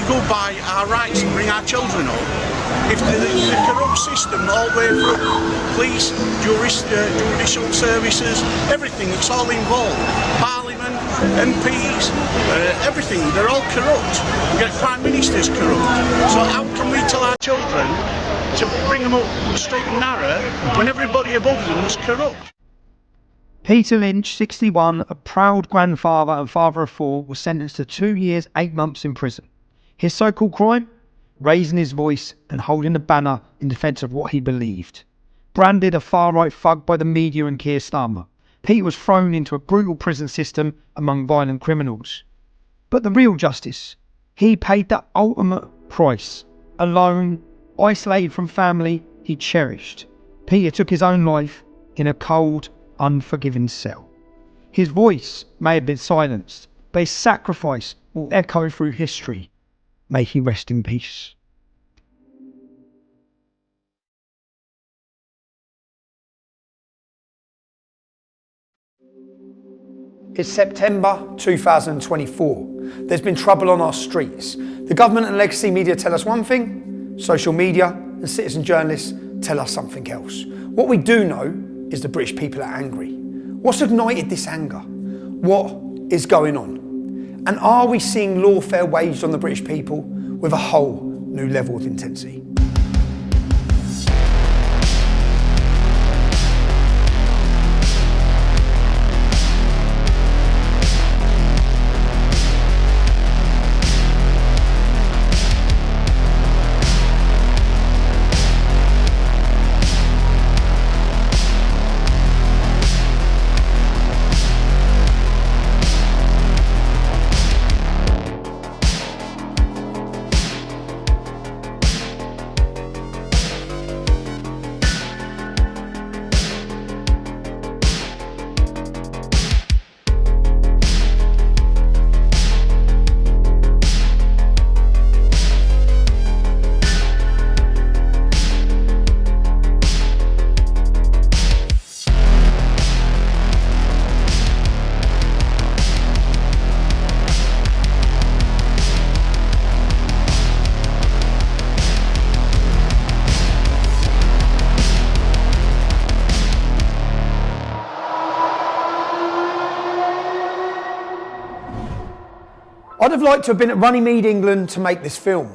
go by our rights and bring our children up, if the corrupt system all the way through, police, judicial services, everything, it's all involved, Parliament, MPs, everything, they're all corrupt. We get Prime Ministers corrupt. So how can we tell our children to bring them up straight and narrow when everybody above them was corrupt? Peter Lynch, 61, a proud grandfather and father of 4, was sentenced to 2 years, 8 months in prison. His so-called crime? Raising his voice and holding a banner in defence of what he believed. Branded a far-right thug by the media and Keir Starmer, Peter was thrown into a brutal prison system among violent criminals. But the real justice, he paid the ultimate price. Alone, isolated from family he cherished, Peter took his own life in a cold, unforgiving cell. His voice may have been silenced, but his sacrifice will echo through history. May he rest in peace. It's September 2024. There's been trouble on our streets. The government and legacy media tell us one thing, social media and citizen journalists tell us something else. What we do know is the British people are angry. What's ignited this anger? What is going on? And are we seeing lawfare waged on the British people with a whole new level of intensity? I'd have liked to have been at Runnymede, England to make this film.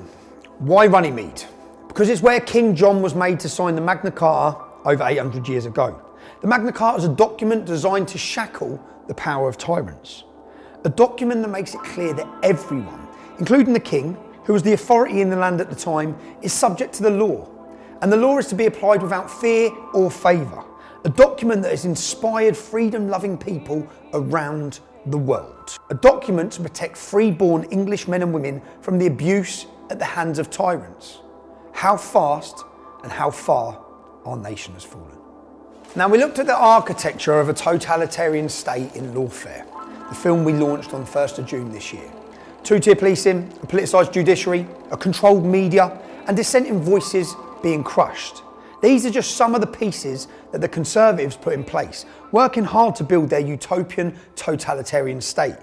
Why Runnymede? Because it's where King John was made to sign the Magna Carta over 800 years ago. The Magna Carta is a document designed to shackle the power of tyrants. A document that makes it clear that everyone, including the king, who was the authority in the land at the time, is subject to the law. And the law is to be applied without fear or favour. A document that has inspired freedom-loving people around the world. A document to protect free-born English men and women from the abuse at the hands of tyrants. How fast and how far our nation has fallen. Now, we looked at the architecture of a totalitarian state in Lawfare, the film we launched on 1st of June this year. Two-tier policing, a politicised judiciary, a controlled media, and dissenting voices being crushed. These are just some of the pieces that the Conservatives put in place, working hard to build their utopian totalitarian state.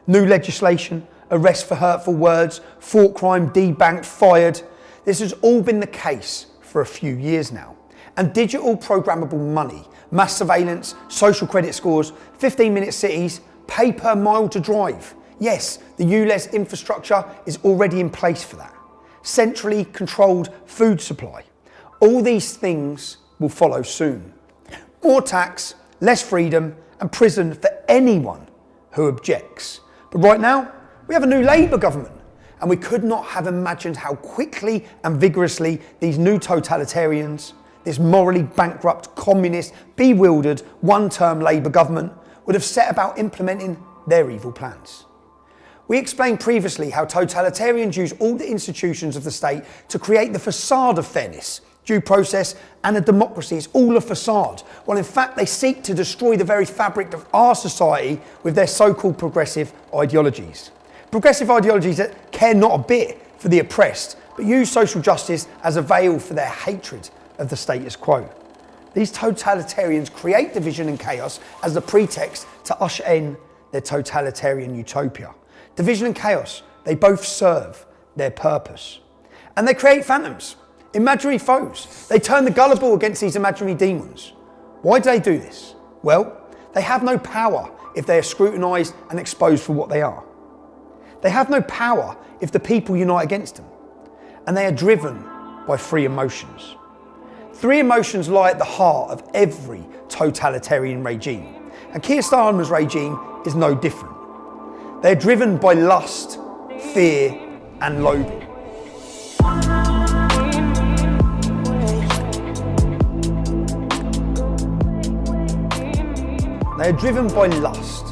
New legislation, arrest for hurtful words, thought crime debanked, fired. This has all been the case for a few years now. And digital programmable money, mass surveillance, social credit scores, 15-minute cities, pay per mile to drive. Yes, the ULEZ infrastructure is already in place for that. Centrally controlled food supply. All these things will follow soon. More tax, less freedom, and prison for anyone who objects. But right now, we have a new Labour government, and we could not have imagined how quickly and vigorously these new totalitarians, this morally bankrupt, communist, bewildered, one-term Labour government would have set about implementing their evil plans. We explained previously how totalitarians use all the institutions of the state to create the facade of fairness, due process and a democracy. It's all a facade, while in fact they seek to destroy the very fabric of our society with their so-called progressive ideologies. Progressive ideologies that care not a bit for the oppressed, but use social justice as a veil for their hatred of the status quo. These totalitarians create division and chaos as the pretext to usher in their totalitarian utopia. Division and chaos, they both serve their purpose. And they create phantoms, imaginary foes. They turn the gullible against these imaginary demons. Why do they do this? Well, they have no power if they are scrutinised and exposed for what they are. They have no power if the people unite against them. And they are driven by three emotions. Three emotions lie at the heart of every totalitarian regime. And Keir Starmer's regime is no different. They're driven by lust, fear, and loathing. They are driven by lust,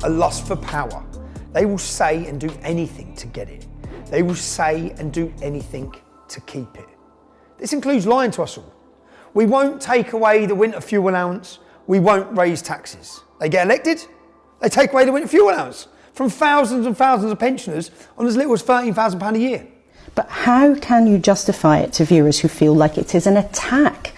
a lust for power. They will say and do anything to get it. They will say and do anything to keep it. This includes lying to us all. We won't take away the winter fuel allowance. We won't raise taxes. They get elected, they take away the winter fuel allowance from thousands and thousands of pensioners on as little as £13,000 a year. But how can you justify it to viewers who feel like it is an attack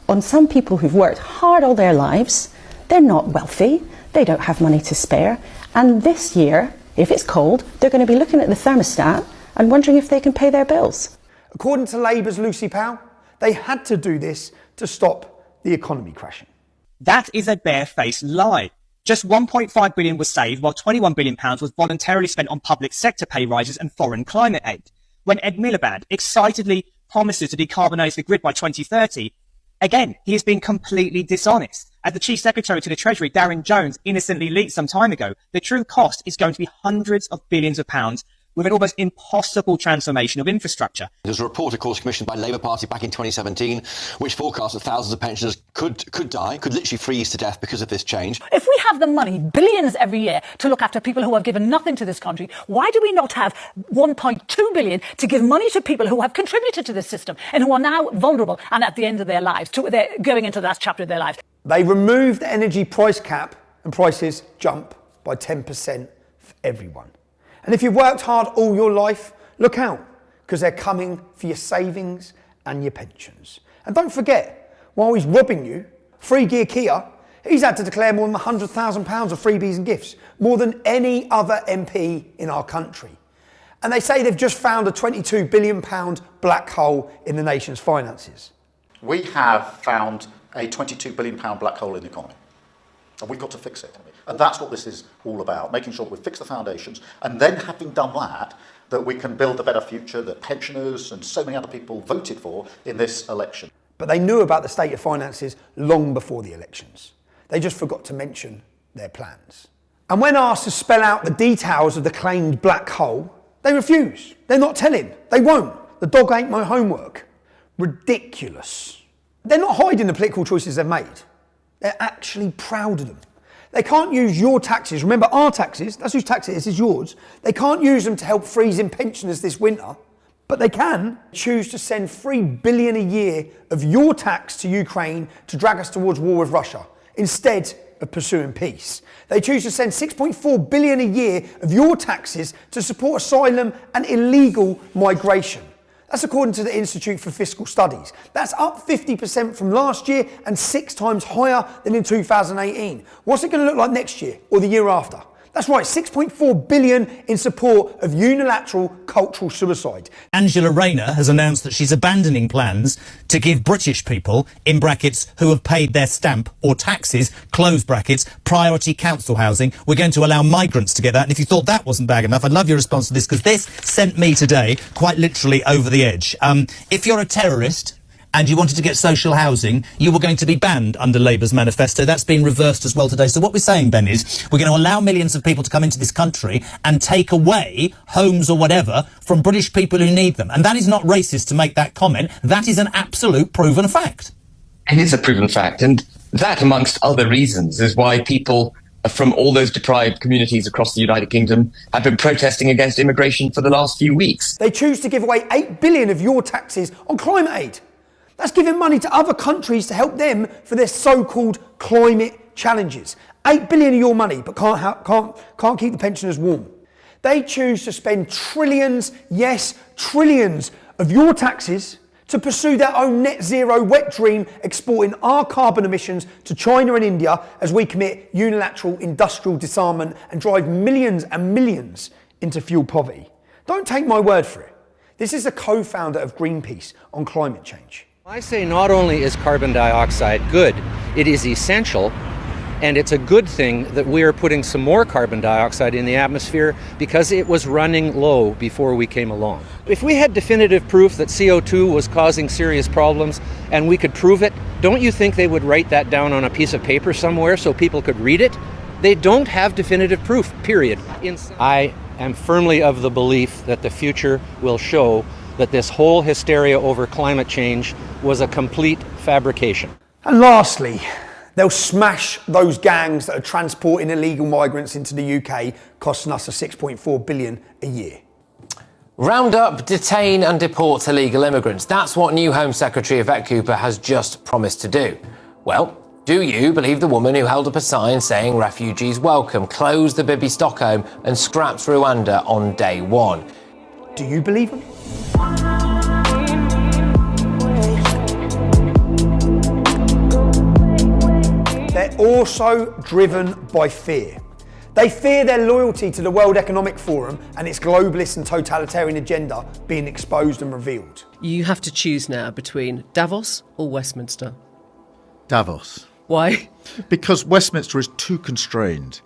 on some people who've worked hard all their lives? They're not wealthy, they don't have money to spare, and this year, if it's cold, they're going to be looking at the thermostat and wondering if they can pay their bills. According to Labour's Lucy Powell, they had to do this to stop the economy crashing. That is a barefaced lie. Just £1.5 billion was saved, while £21 billion was voluntarily spent on public sector pay rises and foreign climate aid. When Ed Miliband excitedly promises to decarbonise the grid by 2030, again, he is being completely dishonest. As the Chief Secretary to the Treasury, Darren Jones, innocently leaked some time ago, the true cost is going to be hundreds of billions of pounds with an almost impossible transformation of infrastructure. There's a report, of course, commissioned by Labour Party back in 2017, which forecast that thousands of pensioners could die, could literally freeze to death because of this change. If we have the money, billions every year, to look after people who have given nothing to this country, why do we not have 1.2 billion to give money to people who have contributed to this system and who are now vulnerable and at the end of their lives, they're going into the last chapter of their lives? They removed the energy price cap and prices jump by 10% for everyone. And if you've worked hard all your life, look out, because they're coming for your savings and your pensions. And don't forget, while he's robbing you, Free Gear Kia, he's had to declare more than £100,000 of freebies and gifts, more than any other MP in our country. And they say they've just found a £22 billion black hole in the nation's finances. We have found a £22 billion black hole in the economy. And we've got to fix it. And that's what this is all about, making sure that we fix the foundations, and then having done that, that we can build a better future that pensioners and so many other people voted for in this election. But they knew about the state of finances long before the elections. They just forgot to mention their plans. And when asked to spell out the details of the claimed black hole, they refuse. They're not telling. They won't. The dog ain't my homework. Ridiculous. They're not hiding the political choices they've made. They're actually proud of them. They can't use your taxes, remember our taxes, that's whose tax it is yours. They can't use them to help freezing pensioners this winter, but they can choose to send $3 billion a year of your tax to Ukraine to drag us towards war with Russia, instead of pursuing peace. They choose to send $6.4 billion a year of your taxes to support asylum and illegal migration. That's according to the Institute for Fiscal Studies. That's up 50% from last year and 6 times higher than in 2018. What's it going to look like next year or the year after? That's right, $6.4 billion in support of unilateral cultural suicide. Angela Rayner has announced that she's abandoning plans to give British people, in brackets, who have paid their stamp or taxes, close brackets, priority council housing. We're going to allow migrants to get that. And if you thought that wasn't bad enough, I'd love your response to this, because this sent me today quite literally over the edge. If you're a terrorist and you wanted to get social housing, you were going to be banned under Labour's manifesto. That's been reversed as well today. So what we're saying, Ben, is we're going to allow millions of people to come into this country and take away homes or whatever from British people who need them. And that is not racist to make that comment. That is an absolute proven fact. It is a proven fact. And that, amongst other reasons, is why people from all those deprived communities across the United Kingdom have been protesting against immigration for the last few weeks. They choose to give away $8 billion of your taxes on climate aid. That's giving money to other countries to help them for their so-called climate challenges. $8 billion of your money, but can't keep the pensioners warm. They choose to spend trillions, yes, trillions of your taxes to pursue their own net zero wet dream, exporting our carbon emissions to China and India as we commit unilateral industrial disarmament and drive millions and millions into fuel poverty. Don't take my word for it. This is a co-founder of Greenpeace on climate change. I say not only is carbon dioxide good, it is essential, and it's a good thing that we are putting some more carbon dioxide in the atmosphere because it was running low before we came along. If we had definitive proof that CO2 was causing serious problems and we could prove it, don't you think they would write that down on a piece of paper somewhere so people could read it? They don't have definitive proof, period. I am firmly of the belief that the future will show that this whole hysteria over climate change was a complete fabrication. And lastly, they'll smash those gangs that are transporting illegal migrants into the UK, costing us a 6.4 billion a year. Round up, detain and deport illegal immigrants. That's what new Home Secretary Yvette Cooper has just promised to do. Well, do you believe the woman who held up a sign saying refugees welcome, closed the Bibi Stockholm and scrapped Rwanda on day one? Do you believe them? They're also driven by fear. They fear their loyalty to the World Economic Forum and its globalist and totalitarian agenda being exposed and revealed. You have to choose now between Davos or Westminster. Davos. Why? Because Westminster is too constrained.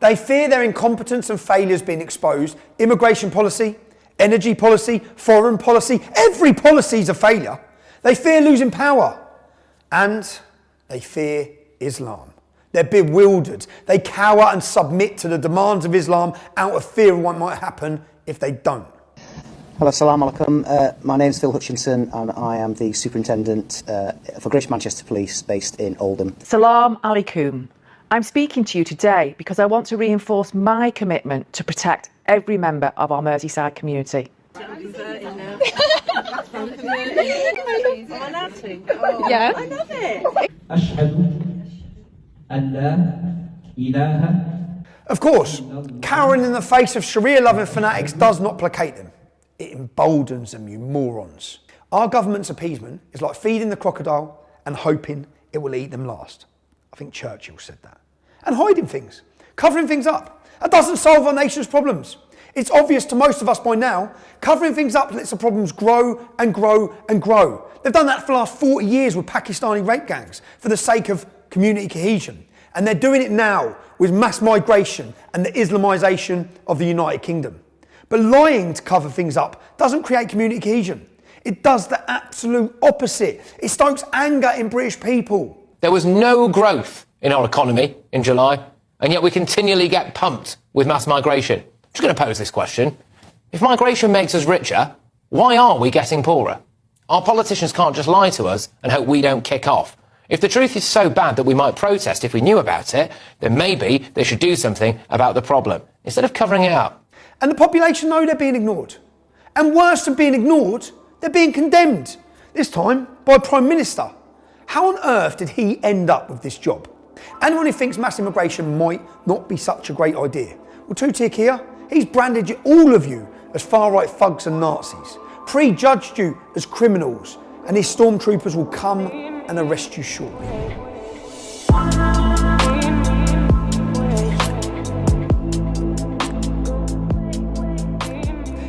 They fear their incompetence and failures being exposed. Immigration policy, energy policy, foreign policy, every policy is a failure. They fear losing power. And they fear Islam. They're bewildered. They cower and submit to the demands of Islam out of fear of what might happen if they don't. Hello, salam alaikum. My name is Phil Hutchinson and I am the Superintendent for Greater Manchester Police based in Oldham. Salam alaikum. I'm speaking to you today because I want to reinforce my commitment to protect every member of our Merseyside community. Yeah. I love it. Of course, cowering in the face of Sharia-loving fanatics does not placate them. It emboldens them, you morons. Our government's appeasement is like feeding the crocodile and hoping it will eat them last. I think Churchill said that. And hiding things, covering things up. That doesn't solve our nation's problems. It's obvious to most of us by now, covering things up lets the problems grow and grow and grow. They've done that for the last 40 years with Pakistani rape gangs for the sake of community cohesion. And they're doing it now with mass migration and the Islamisation of the United Kingdom. But lying to cover things up doesn't create community cohesion. It does the absolute opposite. It stokes anger in British people. There was no growth in our economy in July, and yet we continually get pumped with mass migration. I'm just going to pose this question. If migration makes us richer, why aren't we getting poorer? Our politicians can't just lie to us and hope we don't kick off. If the truth is so bad that we might protest if we knew about it, then maybe they should do something about the problem, instead of covering it up. And the population know they're being ignored. And worse than being ignored, they're being condemned. This time by a Prime Minister. How on earth did he end up with this job? Anyone who thinks mass immigration might not be such a great idea. Well, Tutik here, he's branded you, all of you, as far-right thugs and Nazis, prejudged you as criminals, and his stormtroopers will come and arrest you shortly.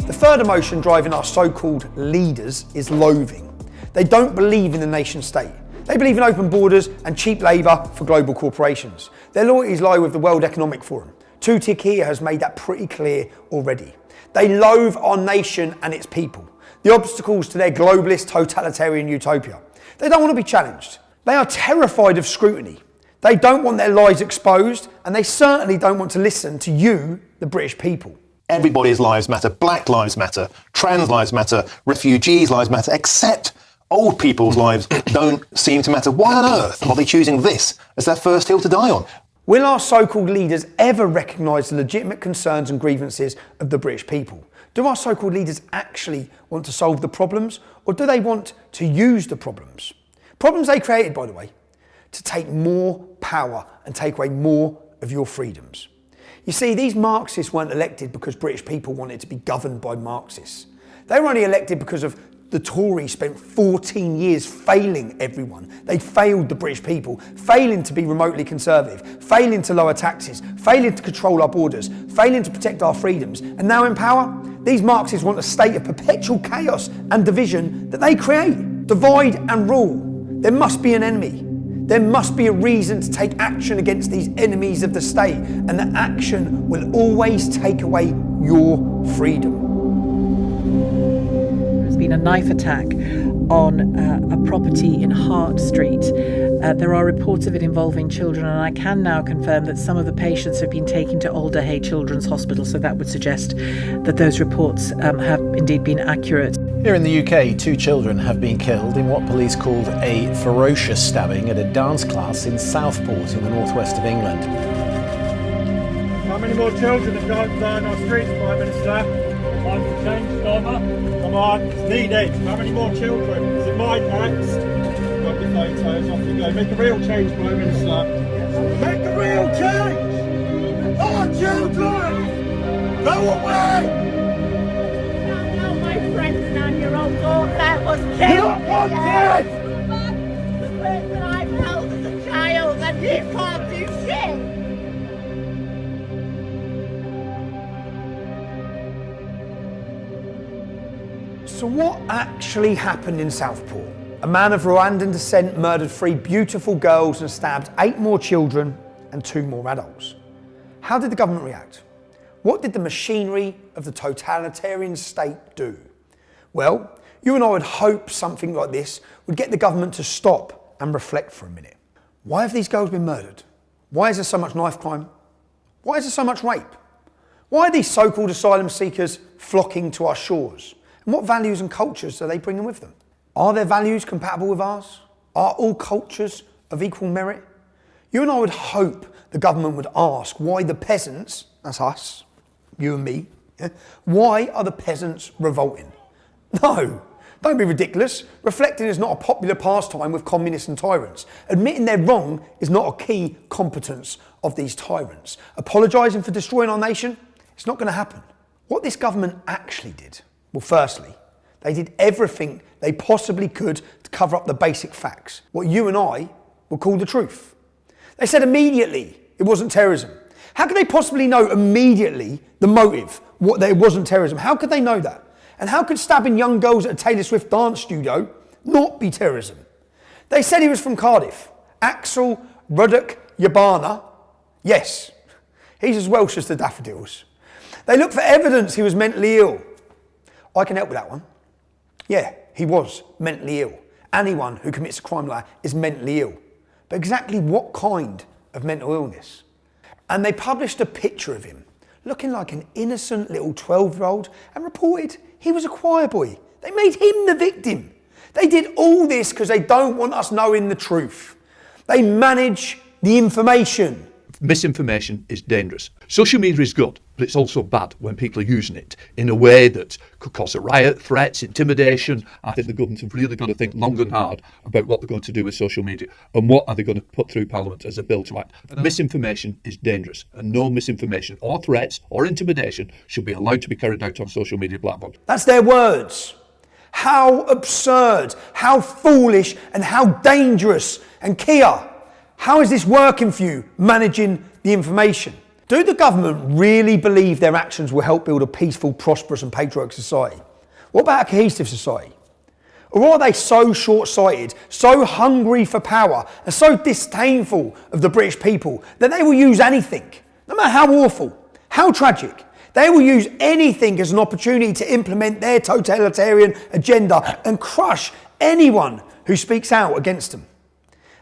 The third emotion driving our so-called leaders is loathing. They don't believe in the nation state. They believe in open borders and cheap labour for global corporations. Their loyalties lie with the World Economic Forum. Tutik here has made that pretty clear already. They loathe our nation and its people, the obstacles to their globalist totalitarian utopia. They don't want to be challenged. They are terrified of scrutiny. They don't want their lies exposed, and they certainly don't want to listen to you, the British people. Everybody's lives matter. Black lives matter. Trans lives matter. Refugees' lives matter, except old people's lives don't seem to matter. Why on earth are they choosing this as their first hill to die on? Will our so-called leaders ever recognise the legitimate concerns and grievances of the British people? Do our so-called leaders actually want to solve the problems, or do they want to use the problems? Problems they created, by the way, to take more power and take away more of your freedoms. You see, these Marxists weren't elected because British people wanted to be governed by Marxists. They were only elected because of the Tories spent 14 years failing everyone. They failed the British people, failing to be remotely conservative, failing to lower taxes, failing to control our borders, failing to protect our freedoms. And now in power, these Marxists want a state of perpetual chaos and division that they create. Divide and rule. There must be an enemy. There must be a reason to take action against these enemies of the state, and that action will always take away your freedom. There's been a knife attack on a property in Hart Street. There are reports of it involving children, and I can now confirm that some of the patients have been taken to Alder Hey Children's Hospital, so that would suggest that those reports have indeed been accurate. Here in the UK, 2 children have been killed in what police called a ferocious stabbing at a dance class in Southport in the northwest of England. How many more children have gone down our streets, Prime Minister? Time to change, Norma. Come on, it's needed. How many more children? Is it mine next? Got your photos, off you go. Make a real change, Prime Minister. Make a real change! Our children! Go away! Your daughter was killed. Not wanted! The person I've held as a child, and you can't do shit. So what actually happened in Southport? A man of Rwandan descent murdered 3 beautiful girls and stabbed 8 more children and 2 more adults. How did the government react? What did the machinery of the totalitarian state do? Well, you and I would hope something like this would get the government to stop and reflect for a minute. Why have these girls been murdered? Why is there so much knife crime? Why is there so much rape? Why are these so-called asylum seekers flocking to our shores? And what values and cultures are they bringing with them? Are their values compatible with ours? Are all cultures of equal merit? You and I would hope the government would ask why the peasants, that's us, you and me, why are the peasants revolting? No, don't be ridiculous. Reflecting is not a popular pastime with communists and tyrants. Admitting they're wrong is not a key competence of these tyrants. Apologising for destroying our nation, it's not going to happen. What this government actually did, well, firstly, they did everything they possibly could to cover up the basic facts, what you and I would call the truth. They said immediately it wasn't terrorism. How could they possibly know immediately the motive, that it wasn't terrorism? How could they know that? And how could stabbing young girls at a Taylor Swift dance studio not be terrorism? They said he was from Cardiff. Axel Ruddock Yabana. Yes, he's as Welsh as the daffodils. They looked for evidence he was mentally ill. I can help with that one. Yeah, he was mentally ill. Anyone who commits a crime like that is mentally ill. But exactly what kind of mental illness? And they published a picture of him, looking like an innocent little 12-year-old, and reported he was a choir boy. They made him the victim. They did all this because they don't want us knowing the truth. They manage the information. Misinformation is dangerous. Social media is good, but it's also bad when people are using it in a way that could cause a riot, threats, intimidation. I think the government have really got to think long and hard about what they're going to do with social media and what are they going to put through Parliament as a bill to act. Misinformation is dangerous, and no misinformation or threats or intimidation should be allowed to be carried out on social media platforms. That's their words. How absurd, how foolish, and how dangerous. And Kia, how is this working for you, managing the information? Do the government really believe their actions will help build a peaceful, prosperous and patriotic society? What about a cohesive society? Or are they so short-sighted, so hungry for power and so disdainful of the British people that they will use anything, no matter how awful, how tragic, they will use anything as an opportunity to implement their totalitarian agenda and crush anyone who speaks out against them?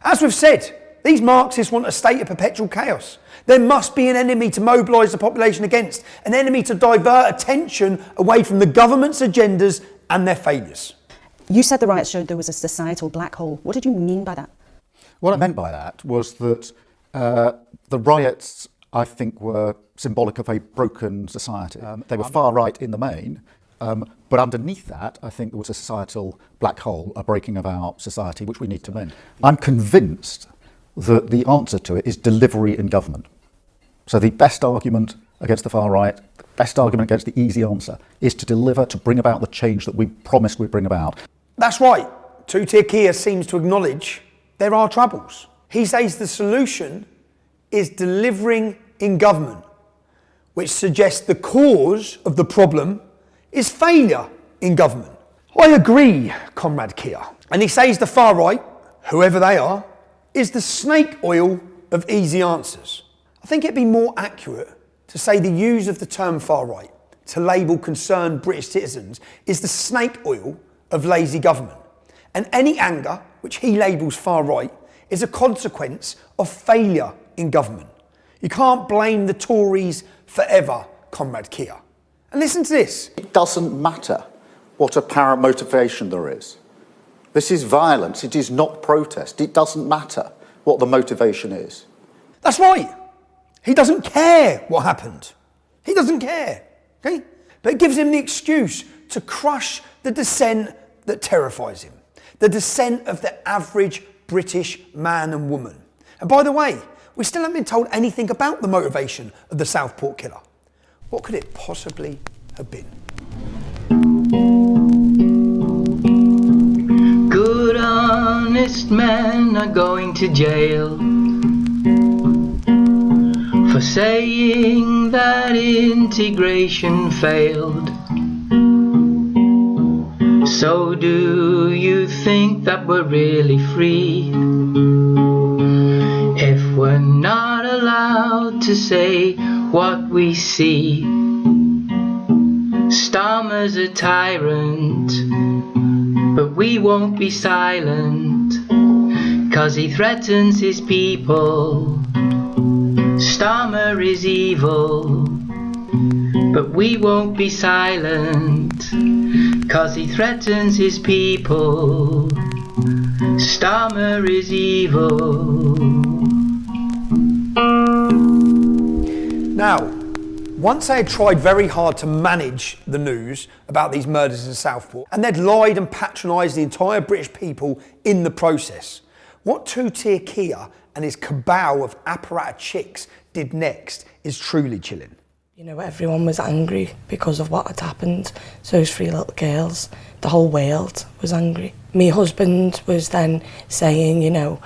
As we've said, these Marxists want a state of perpetual chaos. There must be an enemy to mobilise the population against, an enemy to divert attention away from the government's agendas and their failures. You said the riots showed there was a societal black hole. What did you mean by that? What I meant by that was that the riots, I think, were symbolic of a broken society. They were far right in the main, but underneath that, I think there was a societal black hole, a breaking of our society, which we need to mend. I'm convinced that the answer to it is delivery in government. So the best argument against the far right, the best argument against the easy answer, is to deliver, to bring about the change that we promised we'd bring about. That's right. Two-tier Kia seems to acknowledge there are troubles. He says the solution is delivering in government, which suggests the cause of the problem is failure in government. I agree, Comrade Keir. And he says the far right, whoever they are, is the snake oil of easy answers. I think it'd be more accurate to say the use of the term far right to label concerned British citizens is the snake oil of lazy government. And any anger, which he labels far right, is a consequence of failure in government. You can't blame the Tories forever, Comrade Keir. And listen to this. It doesn't matter what apparent motivation there is. This is violence. It is not protest. It doesn't matter what the motivation is. That's right. He doesn't care what happened. He doesn't care. Okay? But it gives him the excuse to crush the dissent that terrifies him. The dissent of the average British man and woman. And by the way, we still haven't been told anything about the motivation of the Southport killer. What could it possibly have been? Good honest men are going to jail for saying that integration failed. So do you think that we're really free if we're not allowed to say what we see? Starmer's a tyrant, but we won't be silent, 'cause he threatens his people. Starmer is evil, but we won't be silent, 'cause he threatens his people. Starmer is evil. Now, once they had tried very hard to manage the news about these murders in Southport, and they'd lied and patronised the entire British people in the process, what two-tier Keir and his cabal of apparatus chicks did next is truly chilling. You know, everyone was angry because of what had happened. So those 3 little girls, the whole world was angry. My husband was then saying, you know,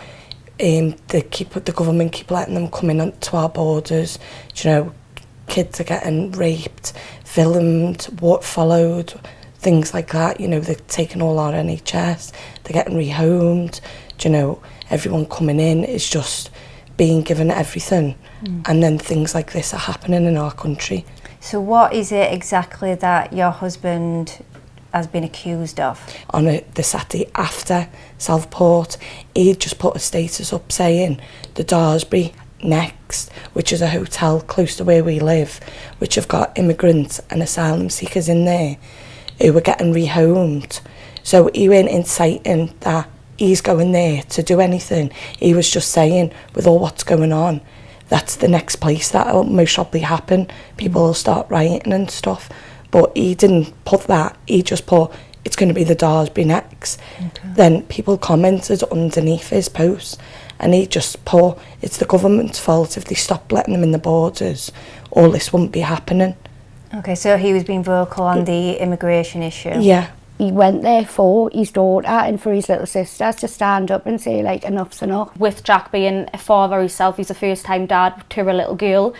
the government keep letting them come in to our borders. You know, kids are getting raped, filmed, what followed, things like that. You know, they're taking all our NHS, they're getting rehomed. You know, everyone coming in is just being given everything. And then things like this are happening in our country. So what is it exactly that your husband has been accused of? On the Saturday after Southport, he just put a status up saying the Daresbury Next, which is a hotel close to where we live, which have got immigrants and asylum seekers in there who were getting rehomed. So he weren't inciting that he's going there to do anything. He was just saying, with all what's going on, that's the next place that will most probably happen. People will start rioting and stuff. But he didn't put that. He just put, it's going to be the Daresbury Next. Okay. Then people commented underneath his post, and he just put, it's the government's fault. If they stopped letting them in the borders, all this wouldn't be happening. Okay, so he was being vocal on the immigration issue. Yeah. He went there for his daughter and for his little sisters to stand up and say, like, enough's enough. With Jack being a father himself, he's a first-time dad to a little girl.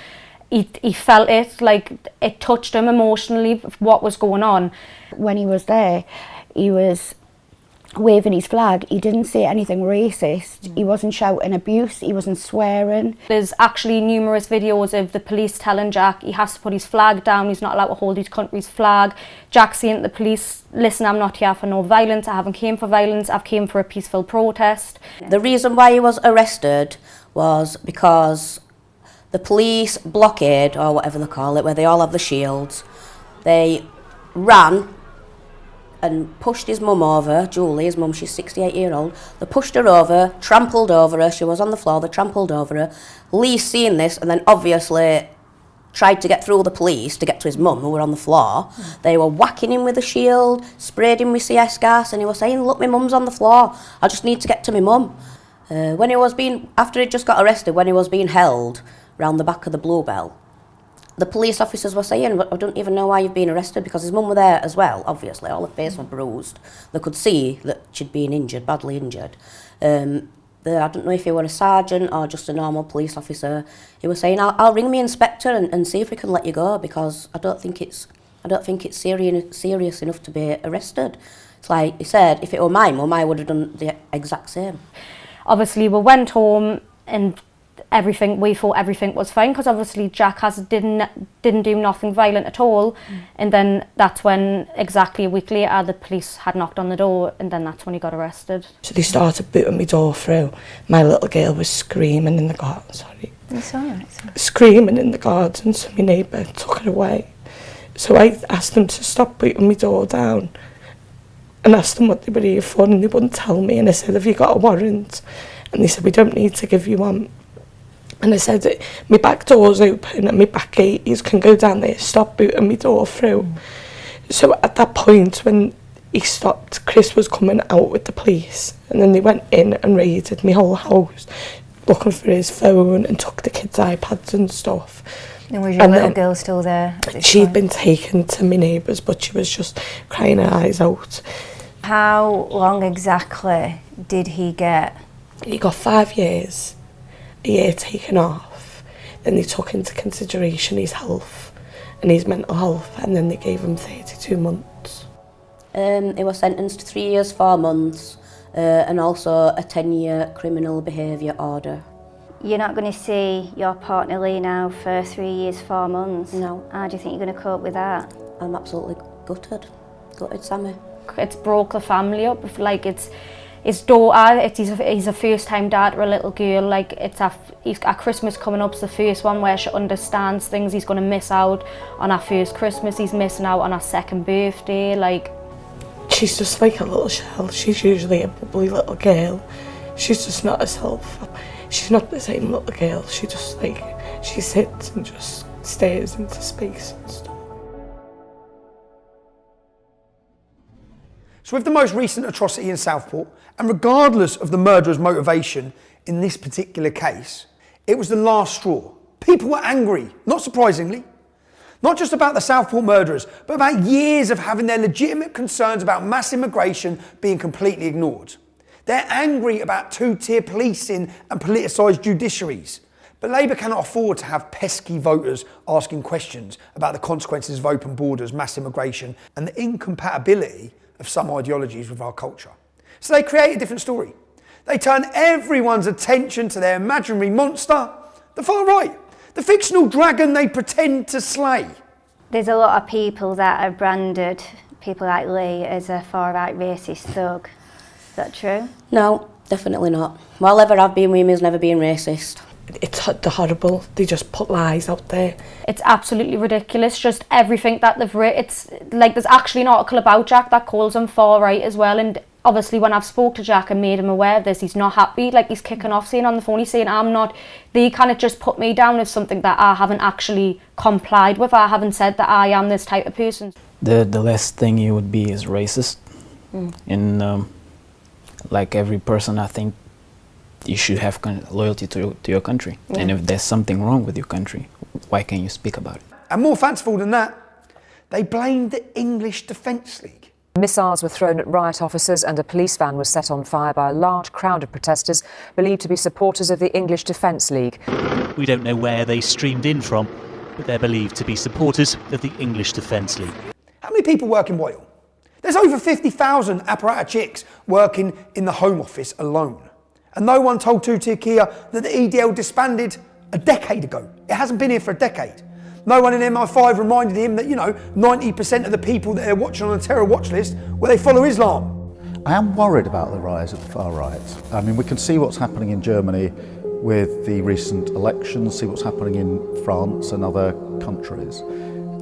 He felt it, like, it touched him emotionally, what was going on. When he was there, he was waving his flag. He didn't say anything racist. He wasn't shouting abuse. He wasn't swearing. There's actually numerous videos of the police telling Jack he has to put his flag down. He's not allowed to hold his country's flag. Jack saying to the police, listen, I'm not here for no violence. I haven't came for violence. I've came for a peaceful protest. The reason why he was arrested was because the police blockade, or whatever they call it, where they all have the shields, they ran and pushed his mum over, Julie, his mum, she's 68-year-old. They pushed her over, trampled over her, she was on the floor, they trampled over her. Lee seen this and then obviously tried to get through the police to get to his mum, who were on the floor. They were whacking him with a shield, sprayed him with CS gas, and he was saying, look, my mum's on the floor, I just need to get to my mum. After he just got arrested, when he was being held round the back of the Bluebell, the police officers were saying, I don't even know why you've been arrested, because his mum were there as well, obviously. All her face was bruised. They could see that she'd been injured, badly injured. I don't know if he were a sergeant or just a normal police officer. He was saying, I'll ring my inspector and see if we can let you go, because I don't think it's I don't think it's serious enough to be arrested. It's like you said, if it were mine, well, mine would have done the exact same. Obviously, we went home and we thought everything was fine, because obviously Jack didn't do nothing violent at all. And then that's when, exactly a week later, the police had knocked on the door, and then that's when he got arrested. So they started booting my door through. My little girl was screaming in the garden, It's all right. screaming in the garden, so my neighbour took her away. So I asked them to stop booting my door down and asked them what they were here for, and they wouldn't tell me. And I said, have you got a warrant? And they said, we don't need to give you one. And I said, my back door's open and my back gate, you can go down there, stop booting my door through. So at that point, when he stopped, Chris was coming out with the police, and then they went in and raided my whole house, looking for his phone, and took the kids' iPads and stuff. And was your little girl still there? She'd been taken to my neighbours, but she was just crying her eyes out. How long exactly did he get? He got 5 years, a year taken off. Then they took into consideration his health and his mental health, and then they gave him 32 months. He was sentenced to 3 years, 4 months, and also a 10-year criminal behaviour order. You're not going to see your partner Lee now for 3 years, 4 months? No. How do you think you're going to cope with that? I'm absolutely gutted, Sammy. It's broke the family up. Like, it's his daughter, he's a first-time dad to a little girl. Like, he's got Christmas coming up, it's the first one where she understands things. He's going to miss out on our first Christmas. He's missing out on our second birthday. Like, she's just like a little shell. She's usually a bubbly little girl. She's just not herself. She's not the same little girl. She just she sits and just stares into space and stuff. So with the most recent atrocity in Southport, and regardless of the murderer's motivation in this particular case, it was the last straw. People were angry, not surprisingly. Not just about the Southport murderers, but about years of having their legitimate concerns about mass immigration being completely ignored. They're angry about two-tier policing and politicised judiciaries. But Labour cannot afford to have pesky voters asking questions about the consequences of open borders, mass immigration, and the incompatibility of some ideologies with our culture. So they create a different story. They turn everyone's attention to their imaginary monster, the far right, the fictional dragon they pretend to slay. There's a lot of people that have branded people like Lee as a far-right racist thug. Is that true? No, definitely not. While ever I've been with him, he's never been racist. It's horrible. They just put lies out there. it's absolutely ridiculous, just everything that they've written. It's like, there's actually an article about Jack that calls him far right as well, and obviously when I've spoke to Jack and made him aware of this, he's not happy. Like, he's kicking off, saying on the phone, he's saying, they kind of just put me down as something that I haven't actually complied with. I haven't said that I am this type of person. The last thing you would be is racist. And like every person, I think you should have loyalty to your country. And if there's something wrong with your country, why can't you speak about it? And more fanciful than that, they blamed the English Defence League. Missiles were thrown at riot officers and a police van was set on fire by a large crowd of protesters believed to be supporters of the English Defence League. We don't know where they streamed in from, but they're believed to be supporters of the English Defence League. How many people work in Wales? There's over 50,000 apparat chicks working in the Home Office alone. And no one told Two-Tier Kia that the EDL disbanded a decade ago. It hasn't been here for a decade. No one in MI5 reminded him that, 90% of the people that they're watching on the terror watch list, they follow Islam. I am worried about the rise of the far right. I mean, we can see what's happening in Germany with the recent elections, see what's happening in France and other countries.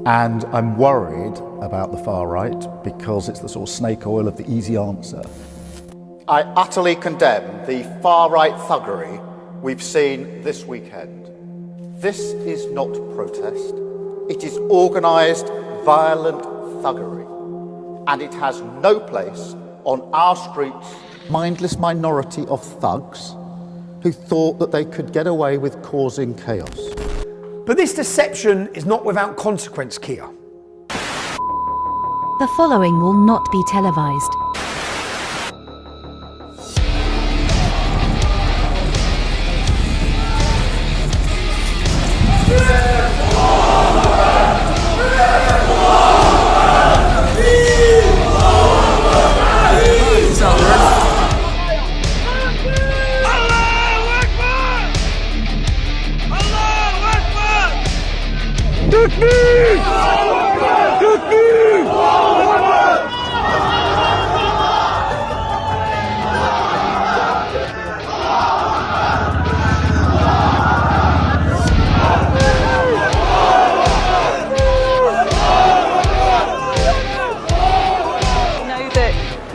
And I'm worried about the far right because it's the sort of snake oil of the easy answer. I utterly condemn the far-right thuggery we've seen this weekend. This is not protest. It is organised, violent thuggery. And it has no place on our streets. Mindless minority of thugs who thought that they could get away with causing chaos. But this deception is not without consequence, Kia. The following will not be televised.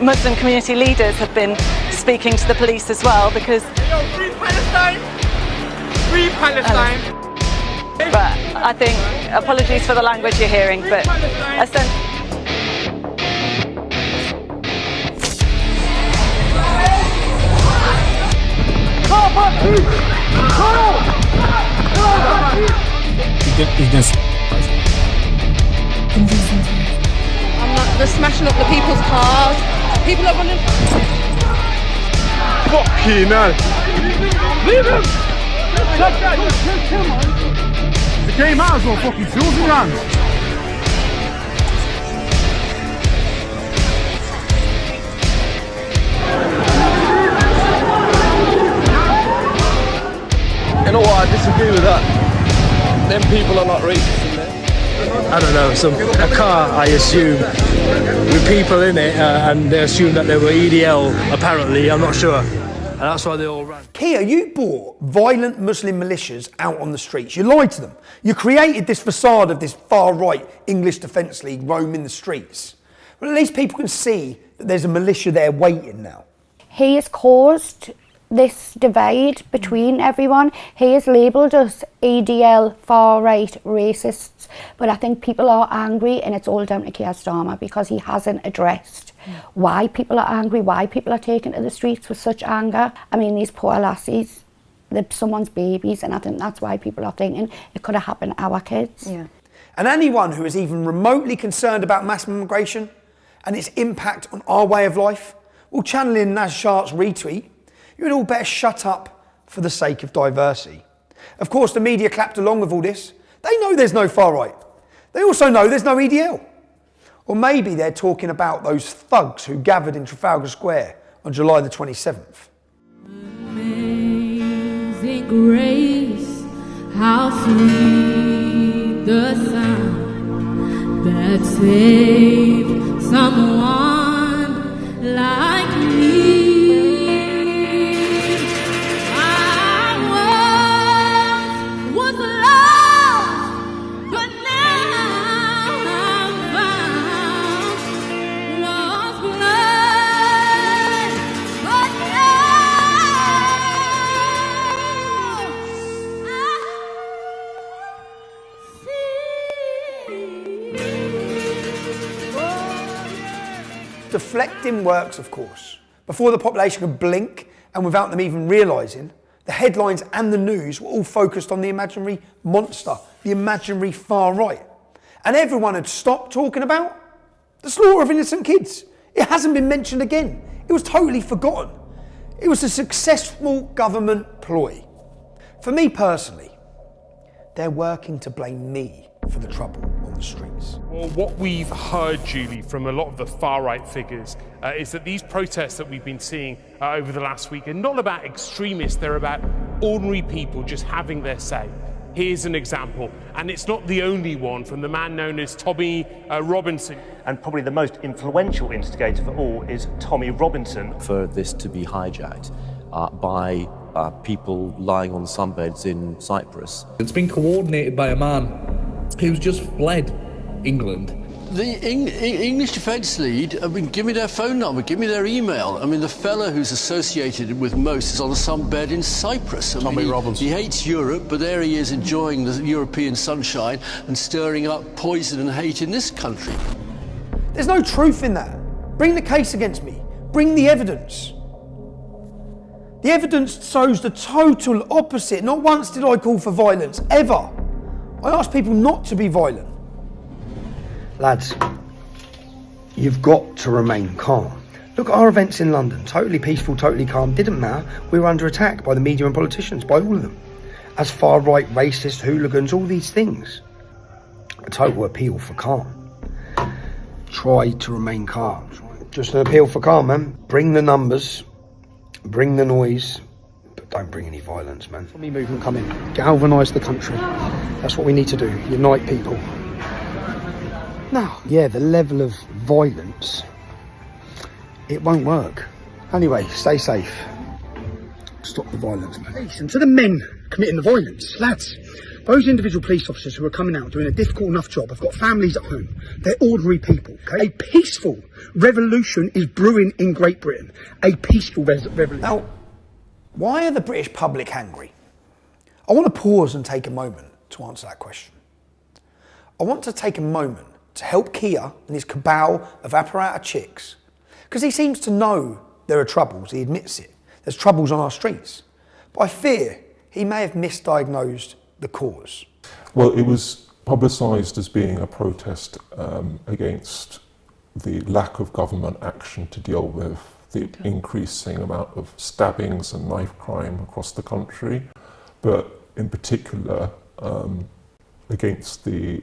Muslim community leaders have been speaking to the police as well, because... Free Palestine! Free Palestine! But I think, apologies for the language you're hearing, but essentially... They're smashing up the people's cars. People are running. Fucking hell! Leave him! The game might as well fucking tools in your hands. You know what, I disagree with that. Them people are not racist in there. I don't know, a car, I assume, with people in it, and they assumed that they were EDL, apparently, I'm not sure. And that's why they all ran. Kia, you brought violent Muslim militias out on the streets. You lied to them. You created this facade of this far-right English Defence League roaming the streets. But at least people can see that there's a militia there waiting now. He has caused this divide between everyone. He has labelled us EDL, far-right, racists, but I think people are angry, and it's all down to Keir Starmer because he hasn't addressed why people are angry, why people are taken to the streets with such anger. I mean, these poor lassies, they're someone's babies, and I think that's why people are thinking it could have happened to our kids. Yeah. And anyone who is even remotely concerned about mass migration and its impact on our way of life, well, channeling Naz Shart's retweet, you would all better shut up for the sake of diversity. Of course, the media clapped along with all this. They know there's no far right. They also know there's no EDL. Or maybe they're talking about those thugs who gathered in Trafalgar Square on July the 27th. Amazing grace, how sweet the sound that saved someone like me. Deflecting works, of course. Before the population could blink, and without them even realising, the headlines and the news were all focused on the imaginary monster, the imaginary far right. And everyone had stopped talking about the slaughter of innocent kids. It hasn't been mentioned again. It was totally forgotten. It was a successful government ploy. For me personally, they're working to blame me for the trouble on the streets. Well, what we've heard, Julie, from a lot of the far-right figures is that these protests that we've been seeing over the last week are not about extremists, they're about ordinary people just having their say. Here's an example, and it's not the only one, from the man known as Tommy Robinson. And probably the most influential instigator for all is Tommy Robinson. For this to be hijacked by people lying on sunbeds in Cyprus. It's been coordinated by a man who's just fled England. The English Defence League, I mean, give me their phone number, give me their email. I mean, the fella who's associated with most is on a sunbed in Cyprus. Tommy Robinson. He hates Europe, but there he is enjoying the European sunshine and stirring up poison and hate in this country. There's no truth in that. Bring the case against me. Bring the evidence. The evidence shows the total opposite. Not once did I call for violence, ever. I ask people not to be violent. Lads, you've got to remain calm. Look at our events in London, totally peaceful, totally calm, didn't matter. We were under attack by the media and politicians, by all of them. As far-right, racist, hooligans, all these things. A total appeal for calm. Try to remain calm. Just an appeal for calm, man. Bring the numbers, bring the noise, but don't bring any violence, man. Let me movement come in. Galvanise the country. That's what we need to do. Unite people. Now, yeah, the level of violence, it won't work. Anyway, stay safe. stop the violence, man. Listen to the men committing the violence, lads. Those individual police officers who are coming out doing a difficult enough job have got families at home. They're ordinary people, okay? A peaceful revolution is brewing in Great Britain. A peaceful revolution. Now, why are the British public angry? I want to pause and take a moment to answer that question. I want to take a moment to help Kia and his cabal of apparatus chicks, because he seems to know there are troubles, he admits it. There's troubles on our streets. But I fear he may have misdiagnosed the cause. Well, it was publicised as being a protest against the lack of government action to deal with the increasing amount of stabbings and knife crime across the country, but in particular against the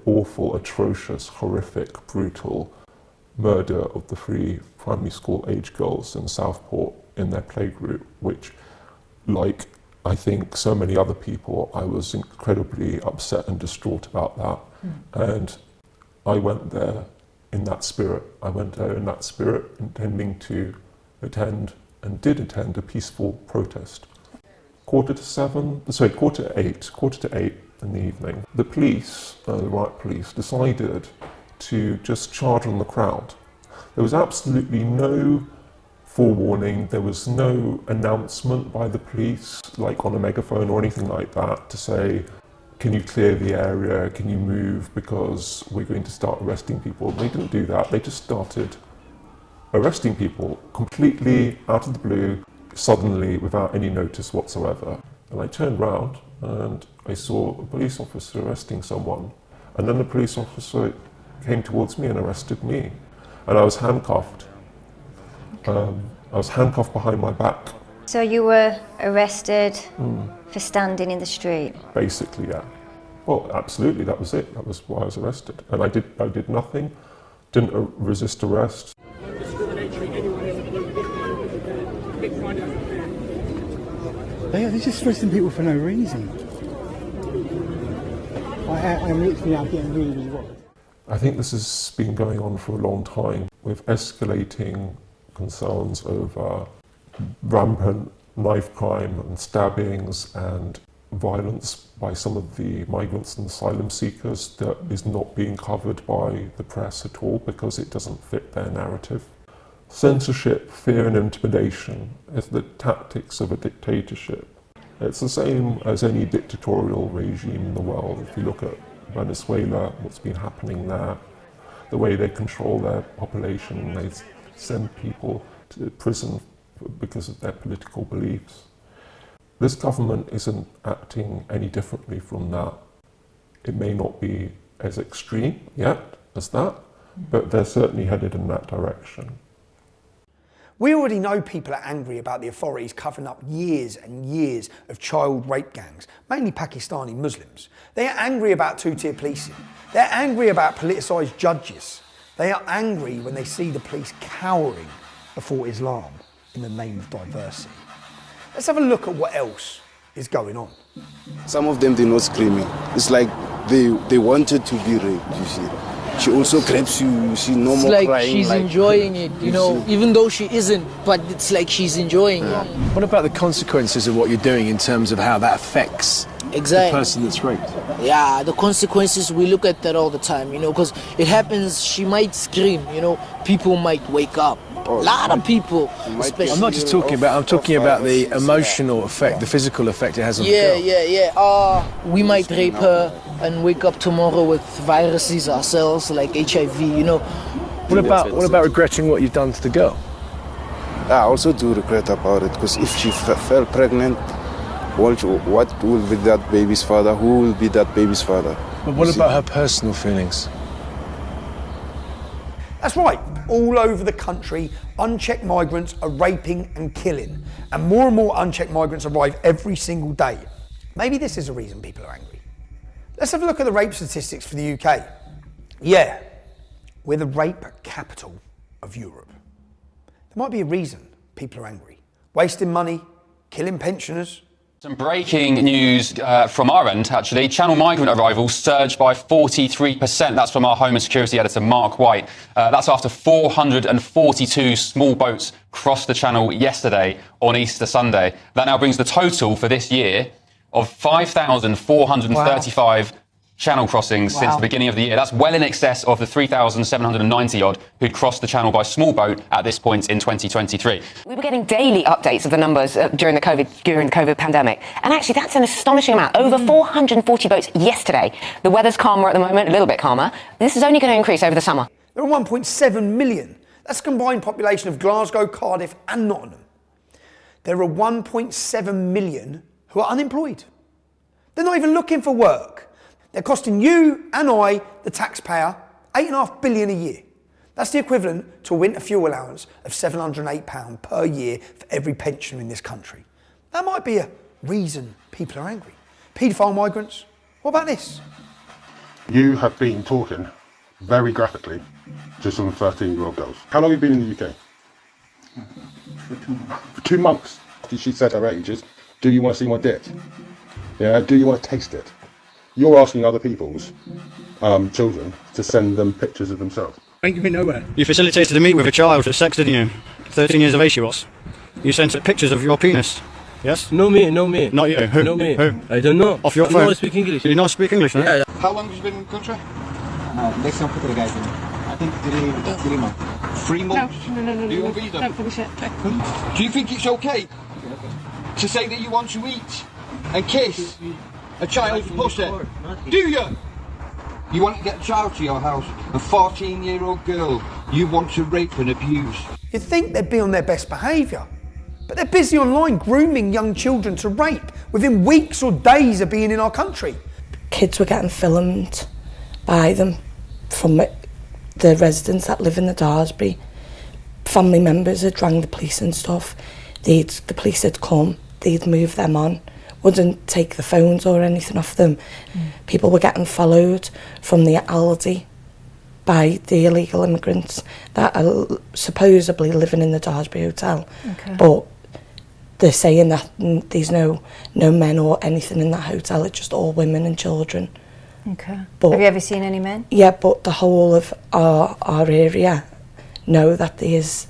awful, atrocious, horrific, brutal murder of the 3 primary school age girls in Southport in their playgroup, which, like I think so many other people, I was incredibly upset and distraught about that. And I went there in that spirit. Intending to attend, and did attend, a peaceful protest. 8:45 in the evening, the police, the riot police, decided to just charge on the crowd. There was absolutely no forewarning, there was no announcement by the police, like on a megaphone or anything like that, to say, can you clear the area, can you move, because we're going to start arresting people. They didn't do that, they just started arresting people completely out of the blue, suddenly, without any notice whatsoever. And I turned round and I saw a police officer arresting someone, and then the police officer came towards me and arrested me, and I was handcuffed. I was handcuffed behind my back. So you were arrested for standing in the street? Basically, yeah. Well, absolutely, that was it. That was why I was arrested. And I did nothing, didn't resist arrest. They're just arresting people for no reason. I'm literally now getting really worried. I think this has been going on for a long time, with escalating concerns over rampant knife crime and stabbings and violence by some of the migrants and asylum seekers that is not being covered by the press at all because it doesn't fit their narrative. Censorship, fear and intimidation is the tactics of a dictatorship. It's the same as any dictatorial regime in the world. If you look at Venezuela, what's been happening there, the way they control their population, they send people to prison because of their political beliefs. This government isn't acting any differently from that. It may not be as extreme yet as that, but they're certainly headed in that direction. We already know people are angry about the authorities covering up years and years of child rape gangs, mainly Pakistani Muslims. They are angry about two-tier policing. They're angry about politicised judges. They are angry when they see the police cowering before Islam in the name of diversity. Let's have a look at what else is going on. Some of them, they're not screaming. It's like they wanted to be raped, you see. She also grabs you see, no more like crying. She's enjoying it, you know, even though she isn't, but it's like she's enjoying it. What about the consequences of what you're doing in terms of how that affects the person that's raped? Yeah, the consequences, we look at that all the time, you know, because it happens, she might scream, you know, people might wake up. A lot of people, especially. I'm not just talking about, I'm talking about the emotional effect, the physical effect it has on the girl. Yeah. We might rape her and wake up tomorrow with viruses ourselves, like HIV, you know. What about regretting what you've done to the girl? I also do regret about it, because if she fell pregnant, what will be that baby's father? Who will be that baby's father? But what about her personal feelings? That's right, all over the country, unchecked migrants are raping and killing, and more unchecked migrants arrive every single day. Maybe this is the reason people are angry. Let's have a look at the rape statistics for the UK. Yeah, we're the rape capital of Europe. There might be a reason people are angry. Wasting money, killing pensioners. Some breaking news from our end, actually. Channel migrant arrivals surged by 43%. That's from our Home and Security editor, Mark White. That's after 442 small boats crossed the Channel yesterday on Easter Sunday. That now brings the total for this year of 5,435 Channel crossings since the beginning of the year. That's well in excess of the 3,790 odd who'd crossed the Channel by small boat at this point in 2023. We were getting daily updates of the numbers during the COVID pandemic, and actually that's an astonishing amount. Over 440 boats yesterday. The weather's calmer at the moment, a little bit calmer. This is only going to increase over the summer. There are 1.7 million. That's a combined population of Glasgow, Cardiff and Nottingham. There are 1.7 million who are unemployed. They're not even looking for work. They're costing you and I, the taxpayer, £8.5 billion a year. That's the equivalent to a winter fuel allowance of £708 per year for every pensioner in this country. That might be a reason people are angry. Paedophile migrants, what about this? You have been talking very graphically to some 13-year-old girls. How long have you been in the UK? For 2 months. She said her ages. Do you want to see my dick? Yeah, do you want to taste it? You're asking other people's children to send them pictures of themselves. Ain't going nowhere. You facilitated a meet with a child for sex, didn't you? 13 years of age she was. You sent her pictures of your penis. Yes? No me, no me. Not you. Who? No me. Who? I don't know. Off your I phone? don't speak English. Do you not speak English? No? Yeah. How long have you been in the country? There's some couple of guys in it. I think 3 months. 3 months? No. Do you want visa? Don't finish it. Do you think it's okay to say that you want to eat and kiss a child's pussy? Do you? You want to get a child to your house, a 14-year-old girl you want to rape and abuse. You'd think they'd be on their best behaviour, but they're busy online grooming young children to rape within weeks or days of being in our country. Kids were getting filmed by them from the residents that live in the Daresbury. Family members had rang the police and stuff. The police had come, they'd move them on, wouldn't take the phones or anything off them. People were getting followed from the Aldi by the illegal immigrants that are supposedly living in the Daresbury Hotel. Okay. But they're saying that there's no men or anything in that hotel, it's just all women and children. Okay. But, have you ever seen any men? Yeah, but the whole of our area know that there's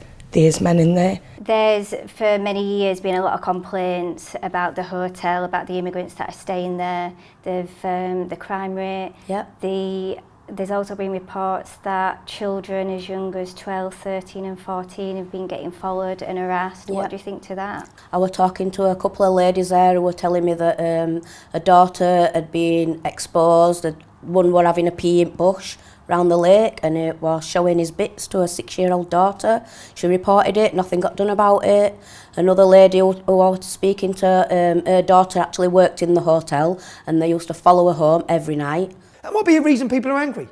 men in there. There's, for many years, been a lot of complaints about the hotel, about the immigrants that are staying there, the crime rate. Yep. There's also been reports that children as young as 12, 13 and 14 have been getting followed and harassed. What do you think to that? I was talking to a couple of ladies there who were telling me that a daughter had been exposed, that one were having a pee in bush round the lake and it was showing his bits to a 6-year-old daughter. She reported it, nothing got done about it. Another lady who I was speaking to, her daughter actually worked in the hotel and they used to follow her home every night. That might be a reason people are angry.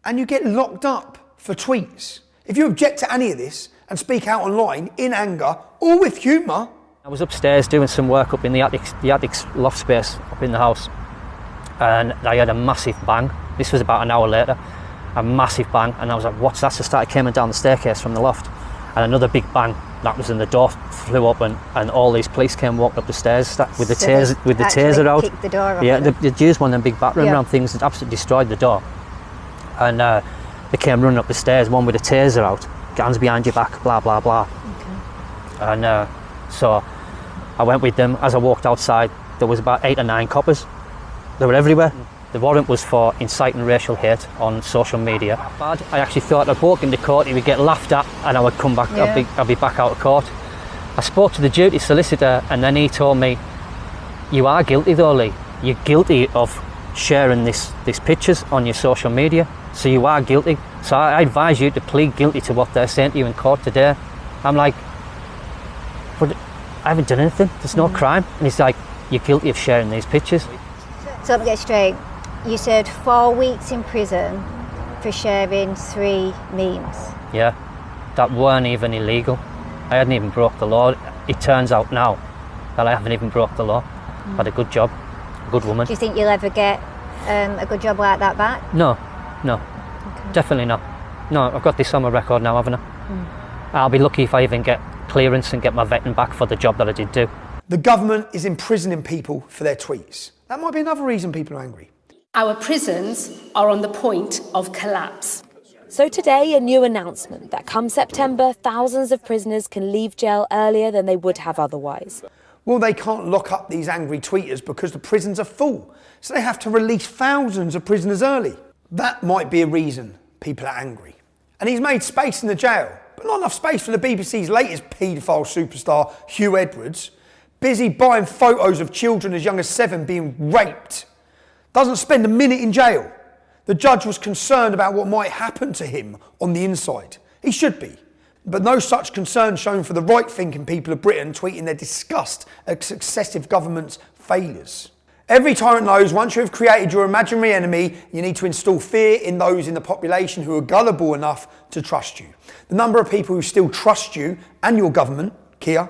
And you get locked up for tweets. If you object to any of this and speak out online in anger or with humour. I was upstairs doing some work up in the attic loft space up in the house and I had a massive bang. This was about an hour later, a massive bang, and I was like, what's that? So I started coming down the staircase from the loft, and another big bang. That was, and the door flew open, and all these police came walking up the stairs with the taser out. Kicked the door off. Yeah, they used one of them big battering ram things that absolutely destroyed the door, and they came running up the stairs, one with a taser out, hands behind your back, blah blah blah. Okay. And so I went with them. As I walked outside, there was about 8 or 9 coppers. They were everywhere. The warrant was for inciting racial hate on social media. Bad. I actually thought I'd walk into court, he would get laughed at and I would come back, I'd be back out of court. I spoke to the duty solicitor and then he told me, you are guilty though, Lee. You're guilty of sharing these pictures on your social media, so you are guilty. So I advise you to plead guilty to what they're saying to you in court today. I'm like, but I haven't done anything, there's no crime. And he's like, you're guilty of sharing these pictures. So let me get straight. You served 4 weeks in prison for sharing 3 memes. Yeah, that weren't even illegal. I hadn't even broke the law. It turns out now that I haven't even broke the law. Had a good job, a good woman. Do you think you'll ever get a good job like that back? No, definitely not. No, I've got this on my record now, haven't I? I'll be lucky if I even get clearance and get my vetting back for the job that I did do. The government is imprisoning people for their tweets. That might be another reason people are angry. Our prisons are on the point of collapse. So today, a new announcement that come September, thousands of prisoners can leave jail earlier than they would have otherwise. Well, they can't lock up these angry tweeters because the prisons are full, so they have to release thousands of prisoners early. That might be a reason people are angry. And he's made space in the jail, but not enough space for the BBC's latest paedophile superstar, Hugh Edwards, busy buying photos of children as young as 7 being raped. Doesn't spend a minute in jail. The judge was concerned about what might happen to him on the inside. He should be. But no such concern shown for the right-thinking people of Britain tweeting their disgust at successive governments' failures. Every tyrant knows once you have created your imaginary enemy, you need to install fear in those in the population who are gullible enough to trust you. The number of people who still trust you and your government, Keir,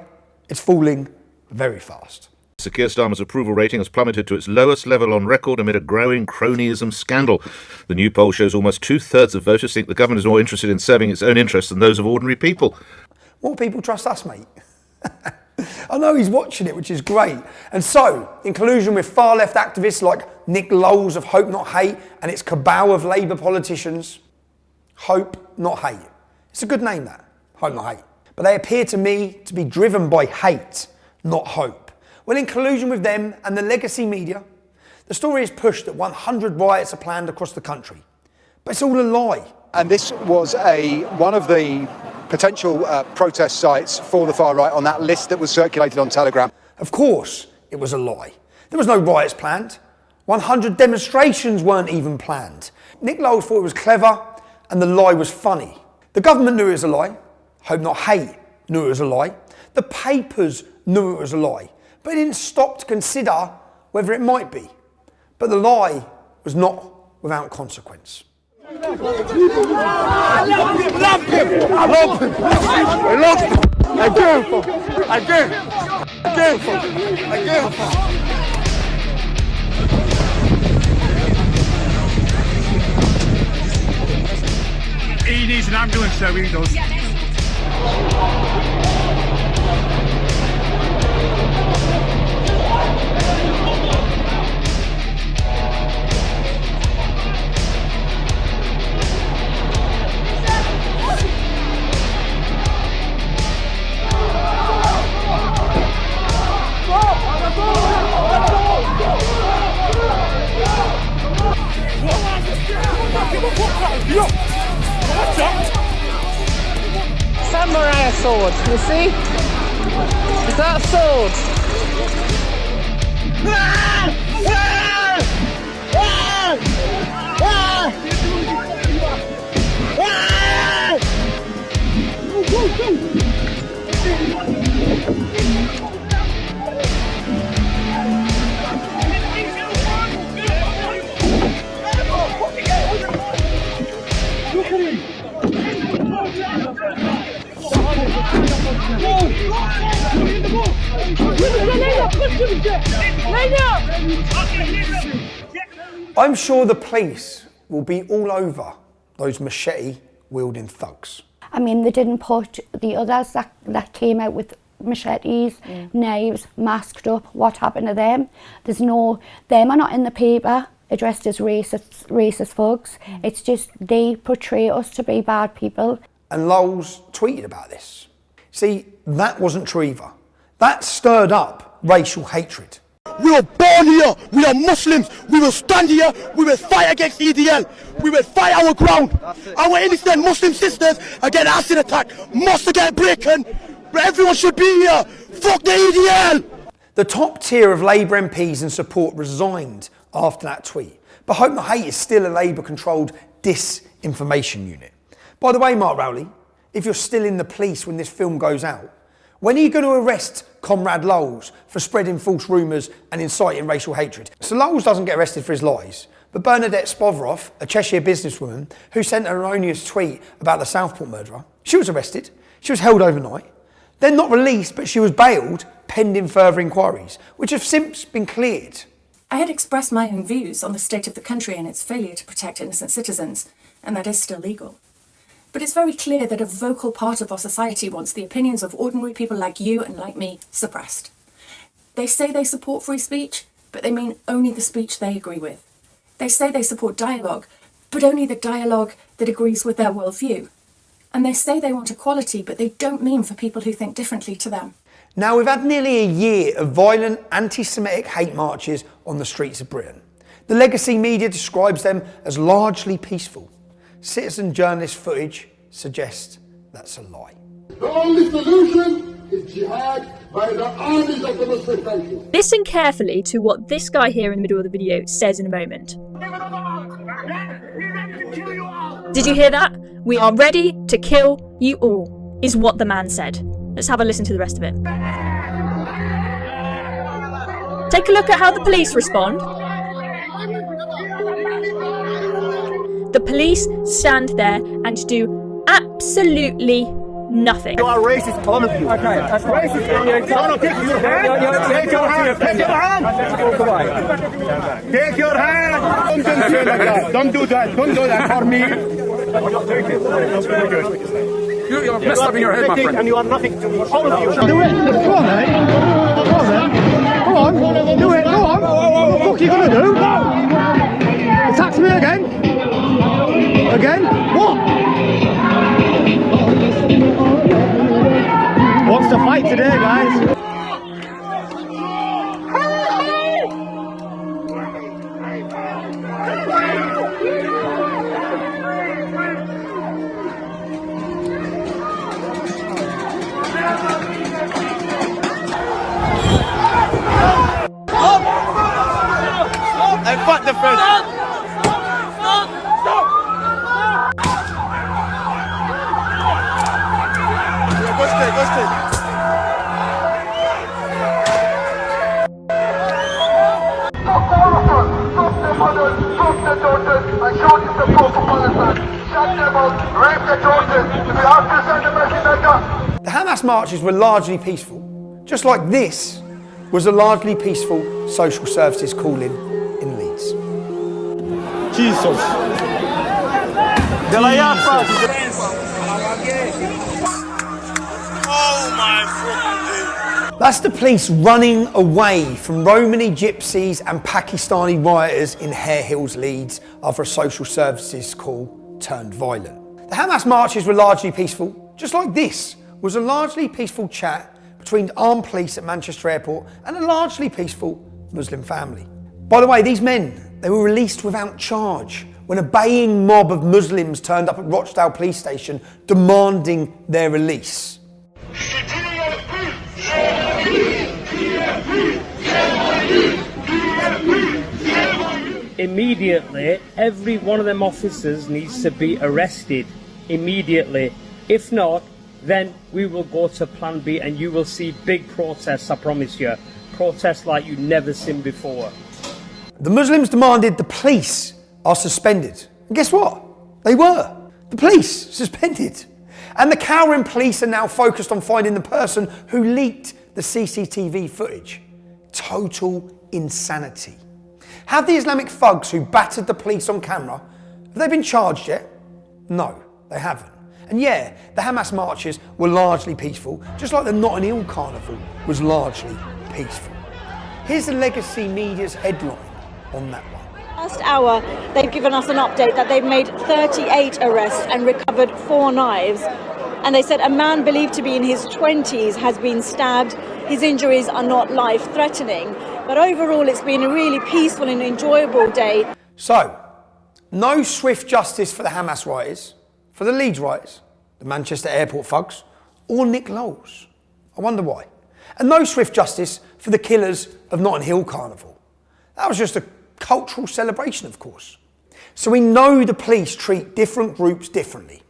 is falling very fast. Sir Keir Starmer's approval rating has plummeted to its lowest level on record amid a growing cronyism scandal. The new poll shows almost 2/3 of voters think the government is more interested in serving its own interests than those of ordinary people. More people trust us, mate. I know he's watching it, which is great. And so, in collusion with far-left activists like Nick Lowes of Hope Not Hate and its cabal of Labour politicians, Hope Not Hate. It's a good name, that. Hope Not Hate. But they appear to me to be driven by hate, not hope. Well, in collusion with them and the legacy media, the story is pushed that 100 riots are planned across the country. But it's all a lie. And this was one of the potential protest sites for the far right on that list that was circulated on Telegram. Of course it was a lie. There was no riots planned. 100 demonstrations weren't even planned. Nick Lowes thought it was clever and the lie was funny. The government knew it was a lie. Hope Not Hate knew it was a lie. The papers knew it was a lie. But it didn't stop to consider whether it might be. But the lie was not without consequence. I love him. I love him. I love him. I care for him. I care. I care for him. I care for him. He needs an ambulance, so he does. Samurai sword, you see? Is that a sword? I'm sure the police will be all over those machete-wielding thugs. I mean, they didn't put the others that came out with machetes, knives, masked up. What happened to them? Them are not in the paper addressed as racist thugs. It's just they portray us to be bad people. And Lowes tweeted about this. See, that wasn't true either. That stirred up racial hatred. We were born here. We are Muslims. We will stand here. We will fight against EDL. We will fight our ground. Our innocent Muslim sisters are getting acid attacked. Must get breaking. Everyone should be here. Fuck the EDL. The top tier of Labour MPs in support resigned after that tweet. But Hope Not Hate is still a Labour-controlled disinformation unit. By the way, Mark Rowley, if you're still in the police when this film goes out, when are you going to arrest Comrade Lowes for spreading false rumours and inciting racial hatred? So Lowes doesn't get arrested for his lies, but Bernadette Spovroff, a Cheshire businesswoman who sent an erroneous tweet about the Southport murderer, she was arrested, she was held overnight, then not released, but she was bailed pending further inquiries, which have since been cleared. I had expressed my own views on the state of the country and its failure to protect innocent citizens, and that is still legal. But it's very clear that a vocal part of our society wants the opinions of ordinary people like you and like me suppressed. They say they support free speech, but they mean only the speech they agree with. They say they support dialogue, but only the dialogue that agrees with their worldview. And they say they want equality, but they don't mean for people who think differently to them. Now, we've had nearly a year of violent anti-Semitic hate marches on the streets of Britain. The legacy media describes them as largely peaceful. Citizen journalist footage suggests that's a lie. The only solution is jihad by the armies of the Muslim countries. Listen carefully to what this guy here in the middle of the video says in a moment. Did you hear that? We are ready to kill you all, is what the man said. Let's have a listen to the rest of it. Take a look at how the police respond. The police stand there and do absolutely nothing. You are racist, all of you. Okay, that's racist. No, take your hand. Take your hand. Take your hand. Take your hand. Don't say like that. Don't do that. Don't do that for me. I'm not taking it. That's very good. You're messed up in your head, my friend. And you are nothing to me. All of you. Do it. Go on, mate. Go on, then. Go on. Do it. Go on. What the fuck are you going to do? Attack me again. Again? What? What's the fight today, guys? Hey, fuck the friend. Go straight. The Hamas marches were largely peaceful, just like this was a largely peaceful social services call-in in Leeds. Jesus. Oh my fucking God. That's the police running away from Romani gypsies and Pakistani rioters in Hare Hills, Leeds, after a social services call turned violent. The Hamas marches were largely peaceful, just like this was a largely peaceful chat between armed police at Manchester Airport and a largely peaceful Muslim family. By the way, these men, they were released without charge when a baying mob of Muslims turned up at Rochdale police station demanding their release. Immediately, every one of them officers needs to be arrested immediately. If not, then we will go to Plan B and you will see big protests, I promise you. Protests like you've never seen before. The Muslims demanded the police are suspended. And guess what? They were. The police suspended. And the cowering police are now focused on finding the person who leaked the CCTV footage. Total insanity. Have the Islamic thugs who battered the police on camera, have they been charged yet? No, they haven't. And yeah, the Hamas marches were largely peaceful, just like the Notting Hill Carnival was largely peaceful. Here's the legacy media's headline on that one. Last hour, they've given us an update that they've made 38 arrests and recovered 4 knives. And they said a man believed to be in his 20s has been stabbed. His injuries are not life-threatening. But overall, it's been a really peaceful and enjoyable day. So, no swift justice for the Hamas rioters, for the Leeds rioters, the Manchester Airport thugs, or Nick Knowles. I wonder why. And no swift justice for the killers of Notting Hill Carnival. That was just a cultural celebration, of course. So we know the police treat different groups differently.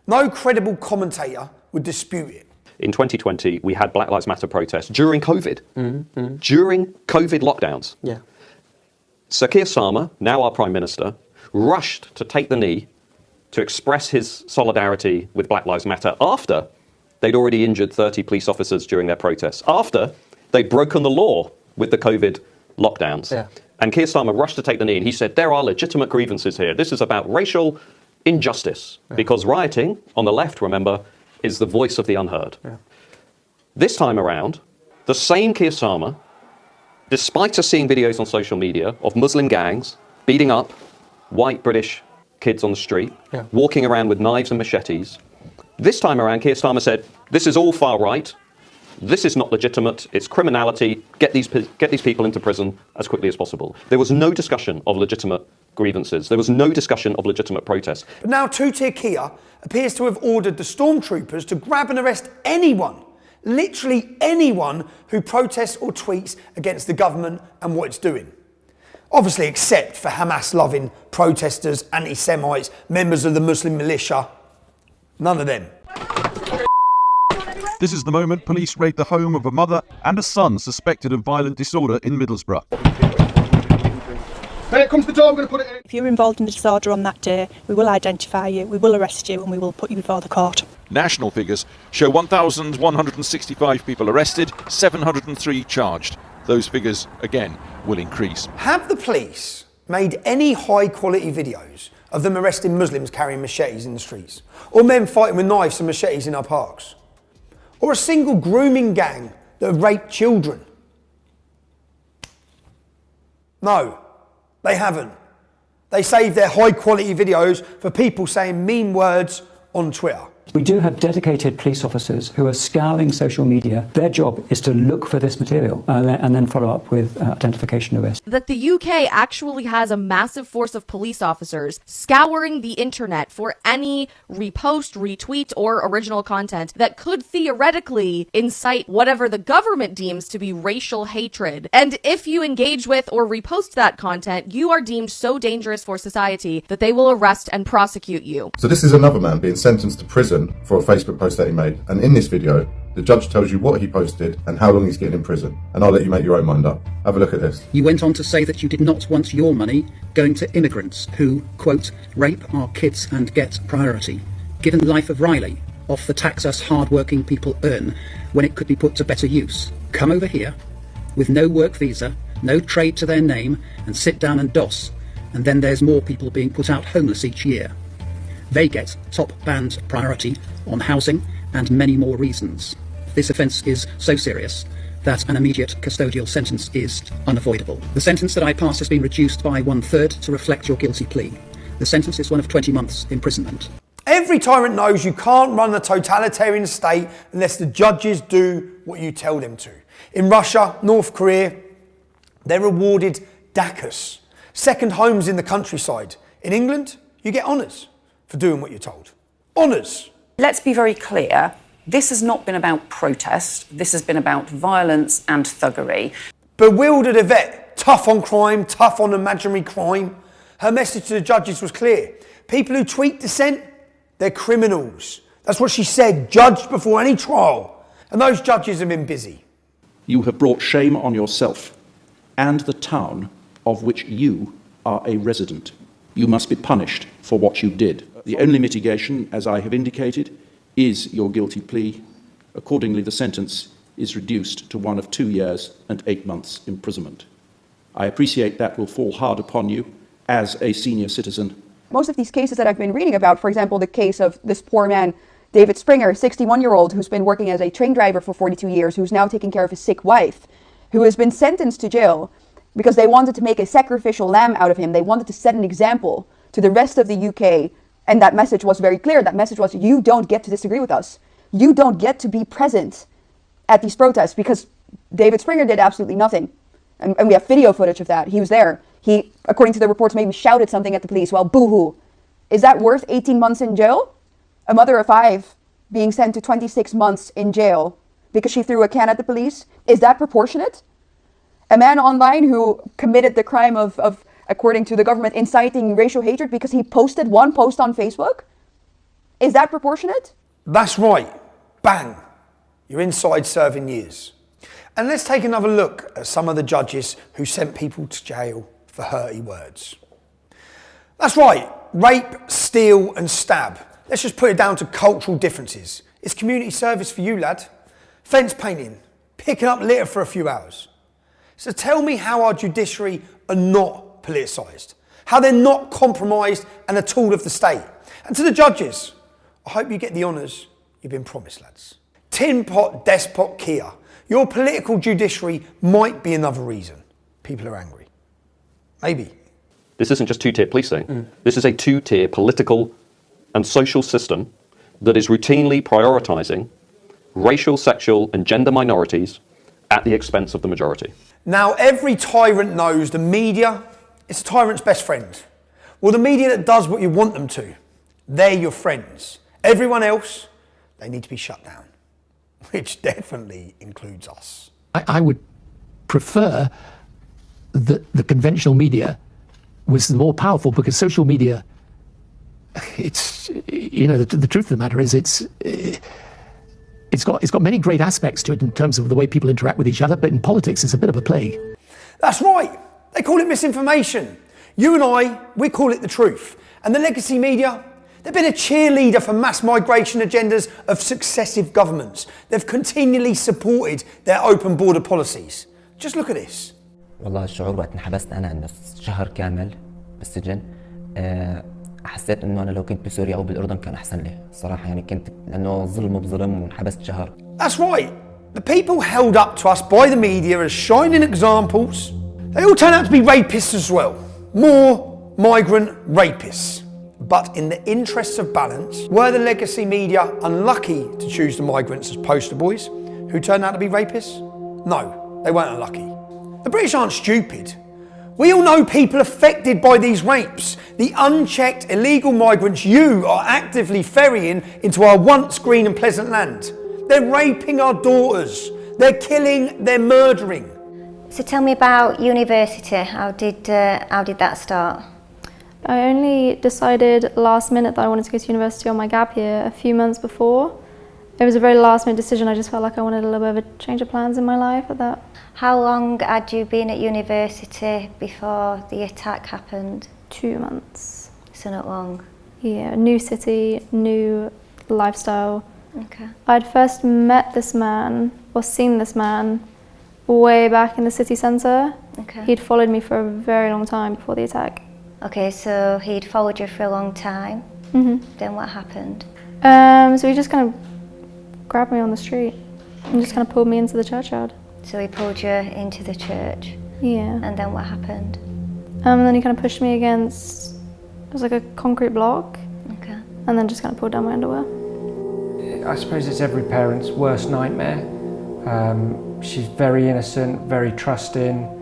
No credible commentator would dispute it. In 2020, we had Black Lives Matter protests during COVID. During COVID lockdowns. Yeah. Sir Keir Starmer, now our Prime Minister, rushed to take the knee to express his solidarity with Black Lives Matter after they'd already injured 30 police officers during their protests, after they'd broken the law with the COVID lockdowns. Yeah. And Keir Starmer rushed to take the knee and he said, there are legitimate grievances here. This is about racial injustice, because rioting on the left, remember, is the voice of the unheard. Yeah. This time around, the same Keir Starmer Despite us seeing videos on social media of Muslim gangs beating up white British kids on the street, walking around with knives and machetes, this time around Keir Starmer said, this is all far right, this is not legitimate, it's criminality, get these people into prison as quickly as possible. There was no discussion of legitimate grievances. There was no discussion of legitimate protests. But now two-tier Keir appears to have ordered the stormtroopers to grab and arrest anyone, literally anyone who protests or tweets against the government and what it's doing. Obviously except for Hamas-loving protesters, anti-Semites, members of the Muslim militia. None of them. This is the moment police raid the home of a mother and a son suspected of violent disorder in Middlesbrough. When it comes to the door, I'm going to put it in. If you're involved in the disorder on that day, we will identify you, we will arrest you, and we will put you before the court. National figures show 1,165 people arrested, 703 charged. Those figures, again, will increase. Have the police made any high-quality videos of them arresting Muslims carrying machetes in the streets? Or men fighting with knives and machetes in our parks? Or a single grooming gang that have raped children? No, they haven't. They save their high-quality videos for people saying mean words on Twitter. We do have dedicated police officers who are scouring social media. Their job is to look for this material and then follow up with identification of risk. That the UK actually has a massive force of police officers scouring the internet for any repost, retweet, or original content that could theoretically incite whatever the government deems to be racial hatred. And if you engage with or repost that content, you are deemed so dangerous for society that they will arrest and prosecute you. So this is another man being sentenced to prison for a Facebook post that he made, and in this video the judge tells you what he posted and how long he's getting in prison, and I'll let you make your own mind up. Have a look at this. You went on to say that you did not want your money going to immigrants who, quote, rape our kids and get priority. Given the life of Riley, off the tax us hard-working people earn when it could be put to better use, come over here with no work visa, no trade to their name, and sit down and DOS, and then there's more people being put out homeless each year. They get top band priority on housing and many more reasons. This offence is so serious that an immediate custodial sentence is unavoidable. The sentence that I passed has been reduced by 1/3 to reflect your guilty plea. The sentence is one of 20 months imprisonment. Every tyrant knows you can't run a totalitarian state unless the judges do what you tell them to. In Russia, North Korea, they're awarded dachas, second homes in the countryside. In England, you get honours for doing what you're told. Honours. Let's be very clear. This has not been about protest. This has been about violence and thuggery. Bewildered Yvette, tough on crime, tough on imaginary crime. Her message to the judges was clear. People who tweet dissent, they're criminals. That's what she said, judged before any trial. And those judges have been busy. You have brought shame on yourself and the town of which you are a resident. You must be punished for what you did. The only mitigation, as I have indicated, is your guilty plea. Accordingly, the sentence is reduced to one of 2 years and 8 months imprisonment. I appreciate that will fall hard upon you as a senior citizen. Most of these cases that I've been reading about, for example, the case of this poor man, David Springer, 61-year-old, who's been working as a train driver for 42 years, who's now taking care of his sick wife, who has been sentenced to jail because they wanted to make a sacrificial lamb out of him. They wanted to set an example to the rest of the UK. And that message was very clear. That message was, you don't get to disagree with us. You don't get to be present at these protests, because David Springer did absolutely nothing. And we have video footage of that. He was there. He, according to the reports, maybe shouted something at the police. Well, boo-hoo. Is that worth 18 months in jail? A mother of 5 being sent to 26 months in jail because she threw a can at the police? Is that proportionate? A man online who committed the crime of according to the government, inciting racial hatred because he posted one post on Facebook? Is that proportionate? That's right. Bang. You're inside serving years. And let's take another look at some of the judges who sent people to jail for hurty words. That's right. Rape, steal and stab. Let's just put it down to cultural differences. It's community service for you, lad. Fence painting. Picking up litter for a few hours. So tell me how our judiciary are not politicised, how they're not compromised and a tool of the state. And to the judges, I hope you get the honours you've been promised, lads. Tin pot despot Keir, Your political judiciary might be another reason people are angry. Maybe. This isn't just two-tier policing. This is a two-tier political and social system that is routinely prioritising racial, sexual and gender minorities at the expense of the majority. Now, every tyrant knows the media is a tyrant's best friend. Well, the media that does what you want them to, they're your friends. Everyone else, they need to be shut down, which definitely includes us. I would prefer that the conventional media was more powerful, because social media, it's, you know, the truth of the matter is it's got many great aspects to it in terms of the way people interact with each other, but in politics it's a bit of a plague. That's right. They call it misinformation. You and we call it the truth. And the legacy media, they've been a cheerleader for mass migration agendas of successive governments. They've continually supported their open border policies. Just look at this. والله الشعور وقت انحبست أنا إنه شهر كامل بالسجن حسيت إنه أنا لو كنت بسوريا أو بالأردن كان أحسن لي الصراحة يعني كنت لأنه ظلم بظلم وانحبست شهر. That's right. The people held up to us by the media as shining examples, they all turn out to be rapists as well. More migrant rapists. But in the interests of balance, were the legacy media unlucky to choose the migrants as poster boys who turned out to be rapists? No, they weren't unlucky. The British aren't stupid. We all know people affected by these rapes. The unchecked illegal migrants you are actively ferrying into our once green and pleasant land. They're raping our daughters. They're killing, they're murdering. So tell me about university. How did that start? I only decided last minute that I wanted to go to university on my gap year a few months before. It was a very last minute decision. I just felt like I wanted a little bit of a change of plans in my life at that. How long had you been at university before the attack happened? 2 months. So not long? Yeah, new city, new lifestyle. Okay. I'd first met this man, or seen this man, way back in the city centre. Okay. He'd followed me for a very long time before the attack. Okay, so he'd followed you for a long time. Mm-hmm. Then what happened? So he just kind of grabbed me on the street and just kind of pulled me into the churchyard. So he pulled you into the church? Yeah. And then what happened? And then he kind of pushed me against, it was like a concrete block. Okay. And then just kind of pulled down my underwear. I suppose it's every parent's worst nightmare. She's very innocent, very trusting.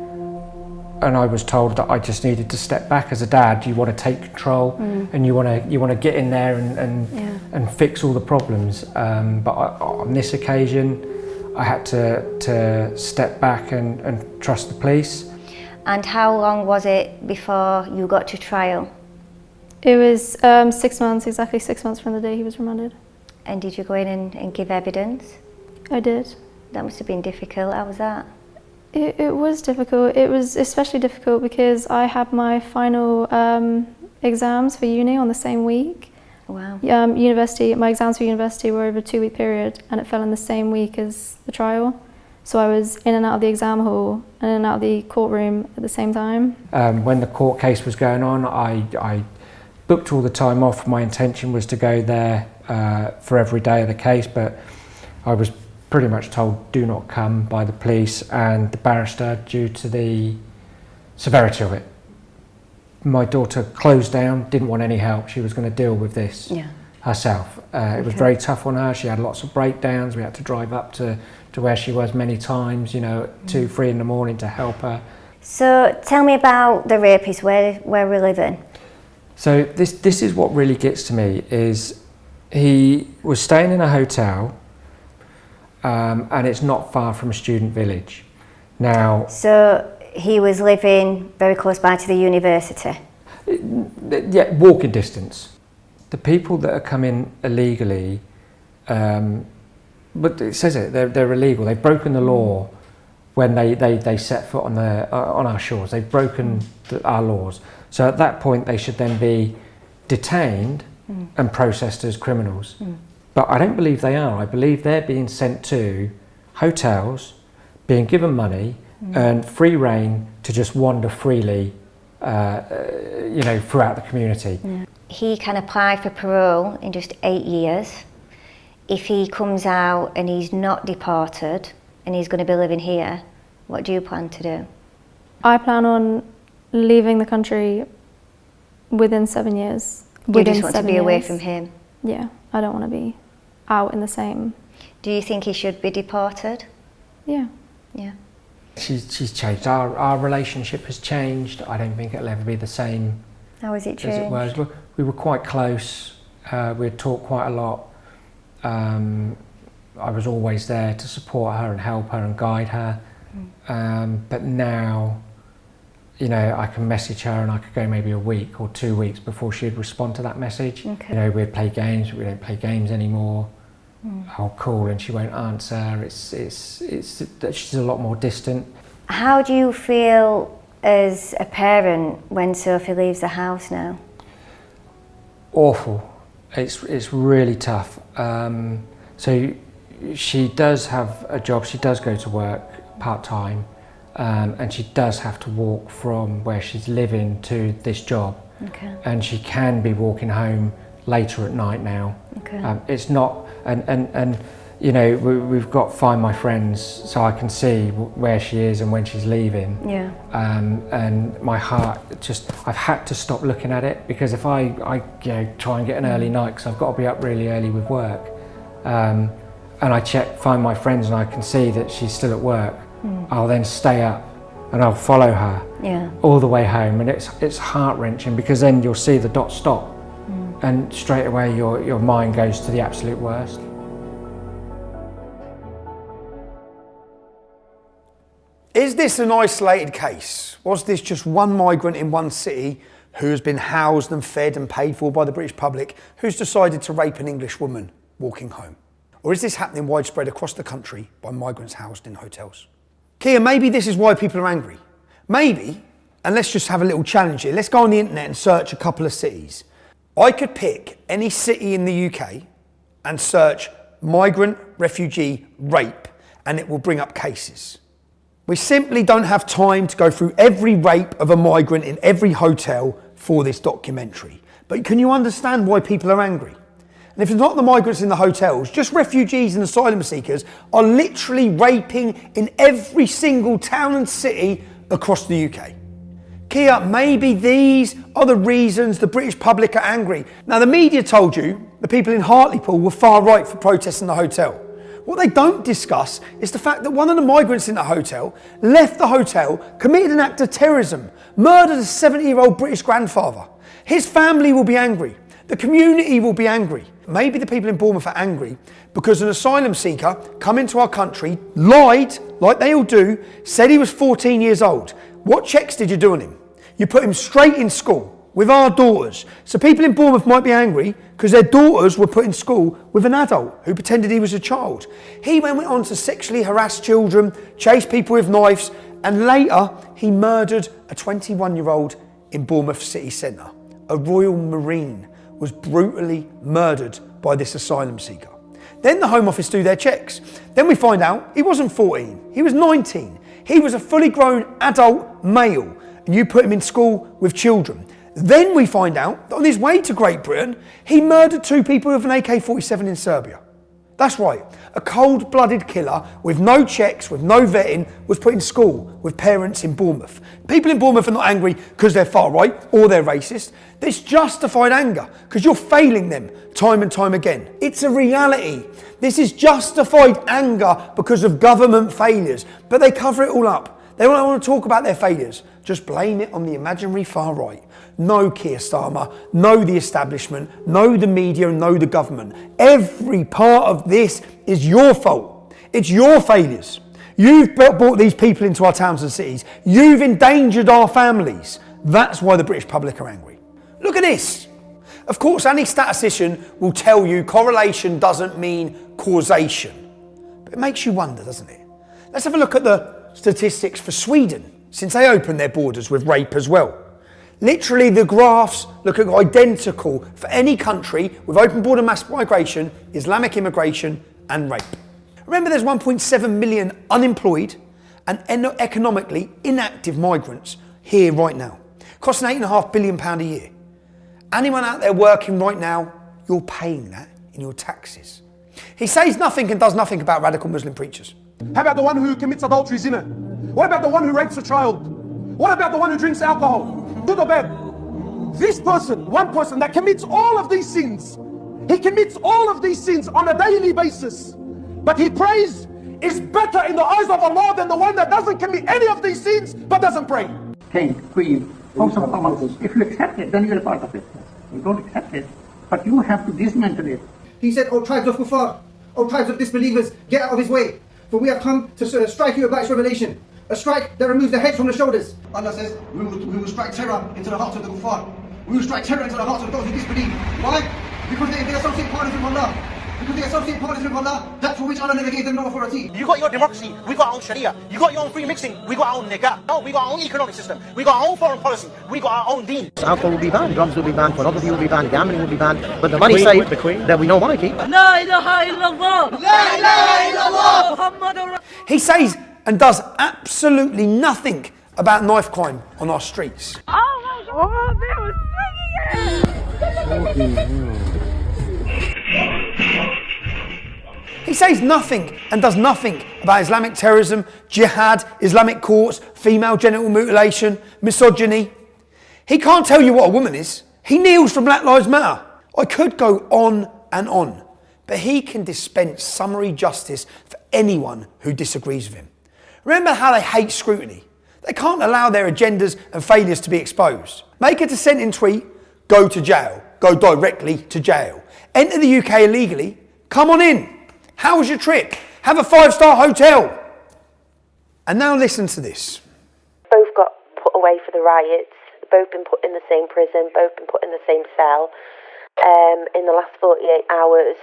And I was told that I just needed to step back as a dad. You want to take control, and you want to get in there and fix all the problems. But on this occasion, I had to step back and trust the police. And how long was it before you got to trial? It was 6 months, exactly 6 months from the day he was remanded. And did you go in and give evidence? I did. That must have been difficult. How was that? It was difficult. It was especially difficult because I had my final exams for uni on the same week. Wow. My exams for university were over a 2-week period, and it fell in the same week as the trial. So I was in and out of the exam hall and in and out of the courtroom at the same time. When the court case was going on, I booked all the time off. My intention was to go there for every day of the case, but I was pretty much told do not come by the police and the barrister due to the severity of it. My daughter closed down, didn't want any help. She was going to deal with this herself. It was very tough on her. She had lots of breakdowns. We had to drive up to where she was many times, 2, 3 in the morning to help her. So tell me about the rapist, where we're living. So this is what really gets to me, is he was staying in a hotel, and it's not far from a student village. Now, so he was living very close by to the university? Yeah, walking distance. The people that are coming illegally, but it says it, they're illegal. They've broken the law when they set foot on our shores. They've broken our laws. So at that point, they should then be detained and processed as criminals. But I don't believe they are. I believe they're being sent to hotels, being given money and free rein to just wander freely, throughout the community. He can apply for parole in just 8 years. If he comes out and he's not deported, and he's going to be living here, what do you plan to do? I plan on leaving the country within 7 years. You just want to be away from him? Yeah, I don't want to be out in the same. Do you think he should be deported? Yeah. Yeah. She's changed. Our relationship has changed. I don't think it'll ever be the same. How has it as it was. changed? We were quite close. We'd talk quite a lot. I was always there to support her and help her and guide her. But now, you know, I can message her and I could go maybe a week or 2 weeks before she'd respond to that message. Okay. You know, we'd play games, but we don't play games anymore. I'll call and she won't answer. She's a lot more distant. How do you feel as a parent when Sophie leaves the house now? Awful. It's really tough. So she does have a job. She does go to work part-time, and she does have to walk from where she's living to this job. Okay. And she can be walking home later at night now. Okay. It's not, and you know, we've got Find My Friends, so I can see where she is and when she's leaving. Yeah. And my heart just, I've had to stop looking at it, because if I you know, try and get an early night, because I've got to be up really early with work, and I Find My Friends and I can see that she's still at work, I'll then stay up and I'll follow her all the way home, and it's heart-wrenching, because then you'll see the dot stop, and straight away your mind goes to the absolute worst. Is this an isolated case? Was this just one migrant in one city who has been housed and fed and paid for by the British public, who's decided to rape an English woman walking home? Or is this happening widespread across the country by migrants housed in hotels? Kia, maybe this is why people are angry. Maybe, and let's just have a little challenge here, let's go on the internet and search a couple of cities. I could pick any city in the UK and search migrant, refugee, rape, and it will bring up cases. We simply don't have time to go through every rape of a migrant in every hotel for this documentary. But can you understand why people are angry? And if it's not the migrants in the hotels, just refugees and asylum seekers are literally raping in every single town and city across the UK. Kia, maybe these are the reasons the British public are angry. Now, the media told you the people in Hartlepool were far right for protesting the hotel. What they don't discuss is the fact that one of the migrants in the hotel left the hotel, committed an act of terrorism, murdered a 70-year-old British grandfather. His family will be angry. The community will be angry. Maybe the people in Bournemouth are angry because an asylum seeker come into our country, lied, like they all do, said he was 14 years old. What checks did you do on him? You put him straight in school with our daughters. So people in Bournemouth might be angry because their daughters were put in school with an adult who pretended he was a child. He went on to sexually harass children, chase people with knives, and later he murdered a 21-year-old in Bournemouth city centre. A Royal Marine was brutally murdered by this asylum seeker. Then the Home Office do their checks. Then we find out he wasn't 14, he was 19. He was a fully grown adult male, and you put him in school with children. Then we find out that on his way to Great Britain, he murdered 2 people with an AK-47 in Serbia. That's right, a cold-blooded killer with no checks, with no vetting, was put in school with parents in Bournemouth. People in Bournemouth are not angry because they're far right or they're racist. It's justified anger because you're failing them time and time again. It's a reality. This is justified anger because of government failures, but they cover it all up. They don't want to talk about their failures. Just blame it on the imaginary far right. No Keir Starmer, no the establishment, no the media, and no the government. Every part of this is your fault. It's your failures. You've brought these people into our towns and cities. You've endangered our families. That's why the British public are angry. Look at this. Of course, any statistician will tell you correlation doesn't mean causation. But it makes you wonder, doesn't it? Let's have a look at the statistics for Sweden, since they opened their borders with rape as well. Literally, the graphs look identical for any country with open border mass migration, Islamic immigration, and rape. Remember, there's 1.7 million unemployed and economically inactive migrants here right now, costing £8.5 billion a year. Anyone out there working right now, you're paying that in your taxes. He says nothing and does nothing about radical Muslim preachers. How about the one who commits adultery, zina? What about the one who rapes a child? What about the one who drinks alcohol? Good or bad? This person, one person that commits all of these sins, he commits all of these sins on a daily basis, but he prays is better in the eyes of Allah than the one that doesn't commit any of these sins but doesn't pray. King, Queen, House of Commons. If you accept it, then you're a part of it. You don't accept it, but you have to dismantle it. He said, "O tribes of kuffar, O tribes of disbelievers, get out of his way, for we have come to strike you a black's revelation, a strike that removes the head from the shoulders." Allah says, we will strike terror into the hearts of the kuffar. We will strike terror into the hearts of those who disbelieve. Why? Because they associate partners with Allah. Because they associate partners with Allah, that for which Allah never gave them no authority. You got your democracy, we got our own sharia. You got your own free mixing, we got our own nikah. Oh, we got our own economic system, we got our own foreign policy, we got our own deen. Alcohol will be banned, drugs will be banned, pornography will be banned, gambling will be banned, but the money saved, that we know monarchy. La ilaha illallah! La ilaha illallah! He says and does absolutely nothing about knife crime on our streets. Oh my God, they were swinging it! He says nothing and does nothing about Islamic terrorism, jihad, Islamic courts, female genital mutilation, misogyny. He can't tell you what a woman is. He kneels for Black Lives Matter. I could go on and on, but he can dispense summary justice for anyone who disagrees with him. Remember how they hate scrutiny? They can't allow their agendas and failures to be exposed. Make a dissenting tweet, go to jail. Go directly to jail. Enter the UK illegally, come on in. How was your trip? Have a 5-star hotel. And now listen to this. Both got put away for the riots, both been put in the same prison, both been put in the same cell. In the last 48 hours,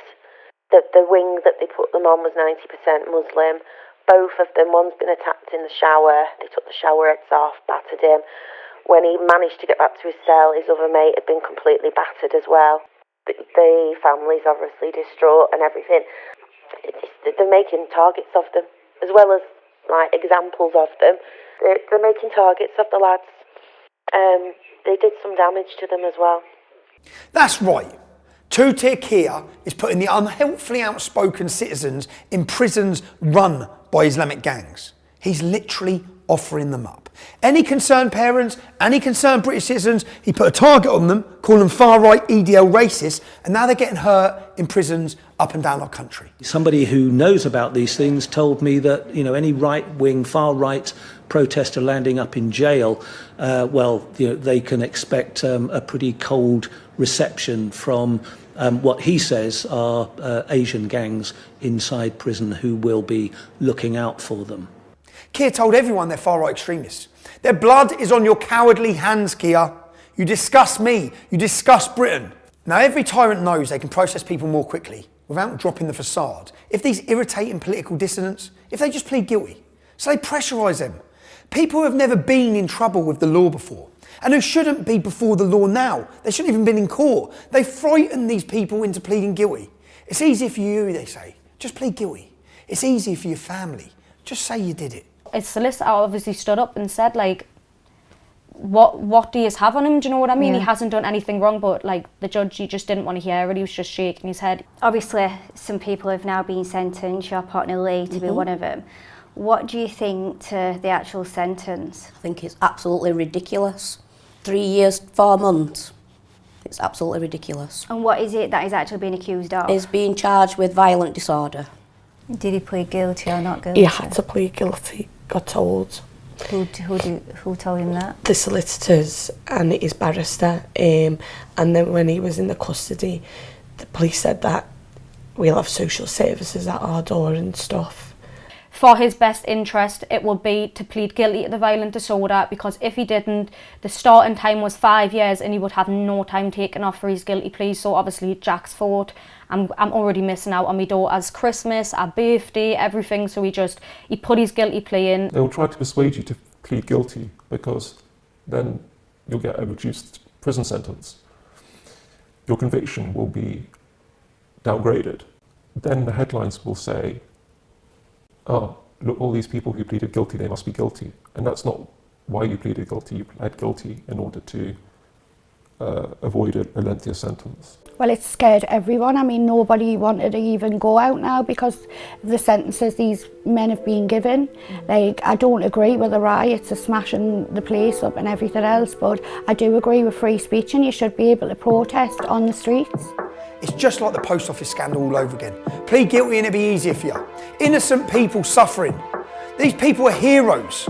the wing that they put them on was 90% Muslim. Both of them, one's been attacked in the shower, they took the shower heads off, battered him. When he managed to get back to his cell, his other mate had been completely battered as well. The family's obviously distraught and everything. They're making targets of them, as well as like examples of them. They're making targets of the lads. They did some damage to them as well. That's right. Two-tier Kia is putting the unhelpfully outspoken citizens in prisons run by Islamic gangs. He's literally offering them up. Any concerned parents, any concerned British citizens, he put a target on them, calling them far-right EDL racists, and now they're getting hurt in prisons up and down our country. Somebody who knows about these things told me that, any right-wing, far-right protester landing up in jail, they can expect a pretty cold reception from what he says are Asian gangs inside prison who will be looking out for them. Keir told everyone they're far-right extremists. Their blood is on your cowardly hands, Keir. You disgust me. You disgust Britain. Now, every tyrant knows they can process people more quickly without dropping the facade. If these irritating political dissidents, if they just plead guilty. So they pressurise them. People who have never been in trouble with the law before and who shouldn't be before the law now. They shouldn't even been in court. They frighten these people into pleading guilty. It's easy for you, they say. Just plead guilty. It's easy for your family. Just say you did it. His solicitor obviously stood up and said, what do you have on him? Do you know what I mean? Yeah. He hasn't done anything wrong, but the judge, he just didn't want to hear it. He was just shaking his head. Obviously, some people have now been sentenced, your partner Lee to be one of them. What do you think to the actual sentence? I think it's absolutely ridiculous. 3 years, 4 months. It's absolutely ridiculous. And what is it that he's actually being accused of? He's being charged with violent disorder. Did he plead guilty or not guilty? He had to plead guilty, got told. Who told him that? The solicitors and his barrister. And then when he was in the custody, the police said that we'll have social services at our door and stuff. For his best interest, it would be to plead guilty to the violent disorder, because if he didn't, the starting time was 5 years and he would have no time taken off for his guilty plea. So obviously Jack's fault. I'm already missing out on my daughter's Christmas, our birthday, everything. So he put his guilty plea in. They'll try to persuade you to plead guilty because then you'll get a reduced prison sentence. Your conviction will be downgraded. Then the headlines will say, oh, look, all these people who pleaded guilty, they must be guilty. And that's not why you pleaded guilty. You pled guilty in order to avoided a lengthier sentence. Well, it's scared everyone. I mean, nobody wanted to even go out now because of the sentences these men have been given. Like, I don't agree with the riots, the smashing the place up and everything else, but I do agree with free speech and you should be able to protest on the streets. It's just like the post office scandal all over again. Plead guilty and it'll be easier for you. Innocent people suffering. These people are heroes.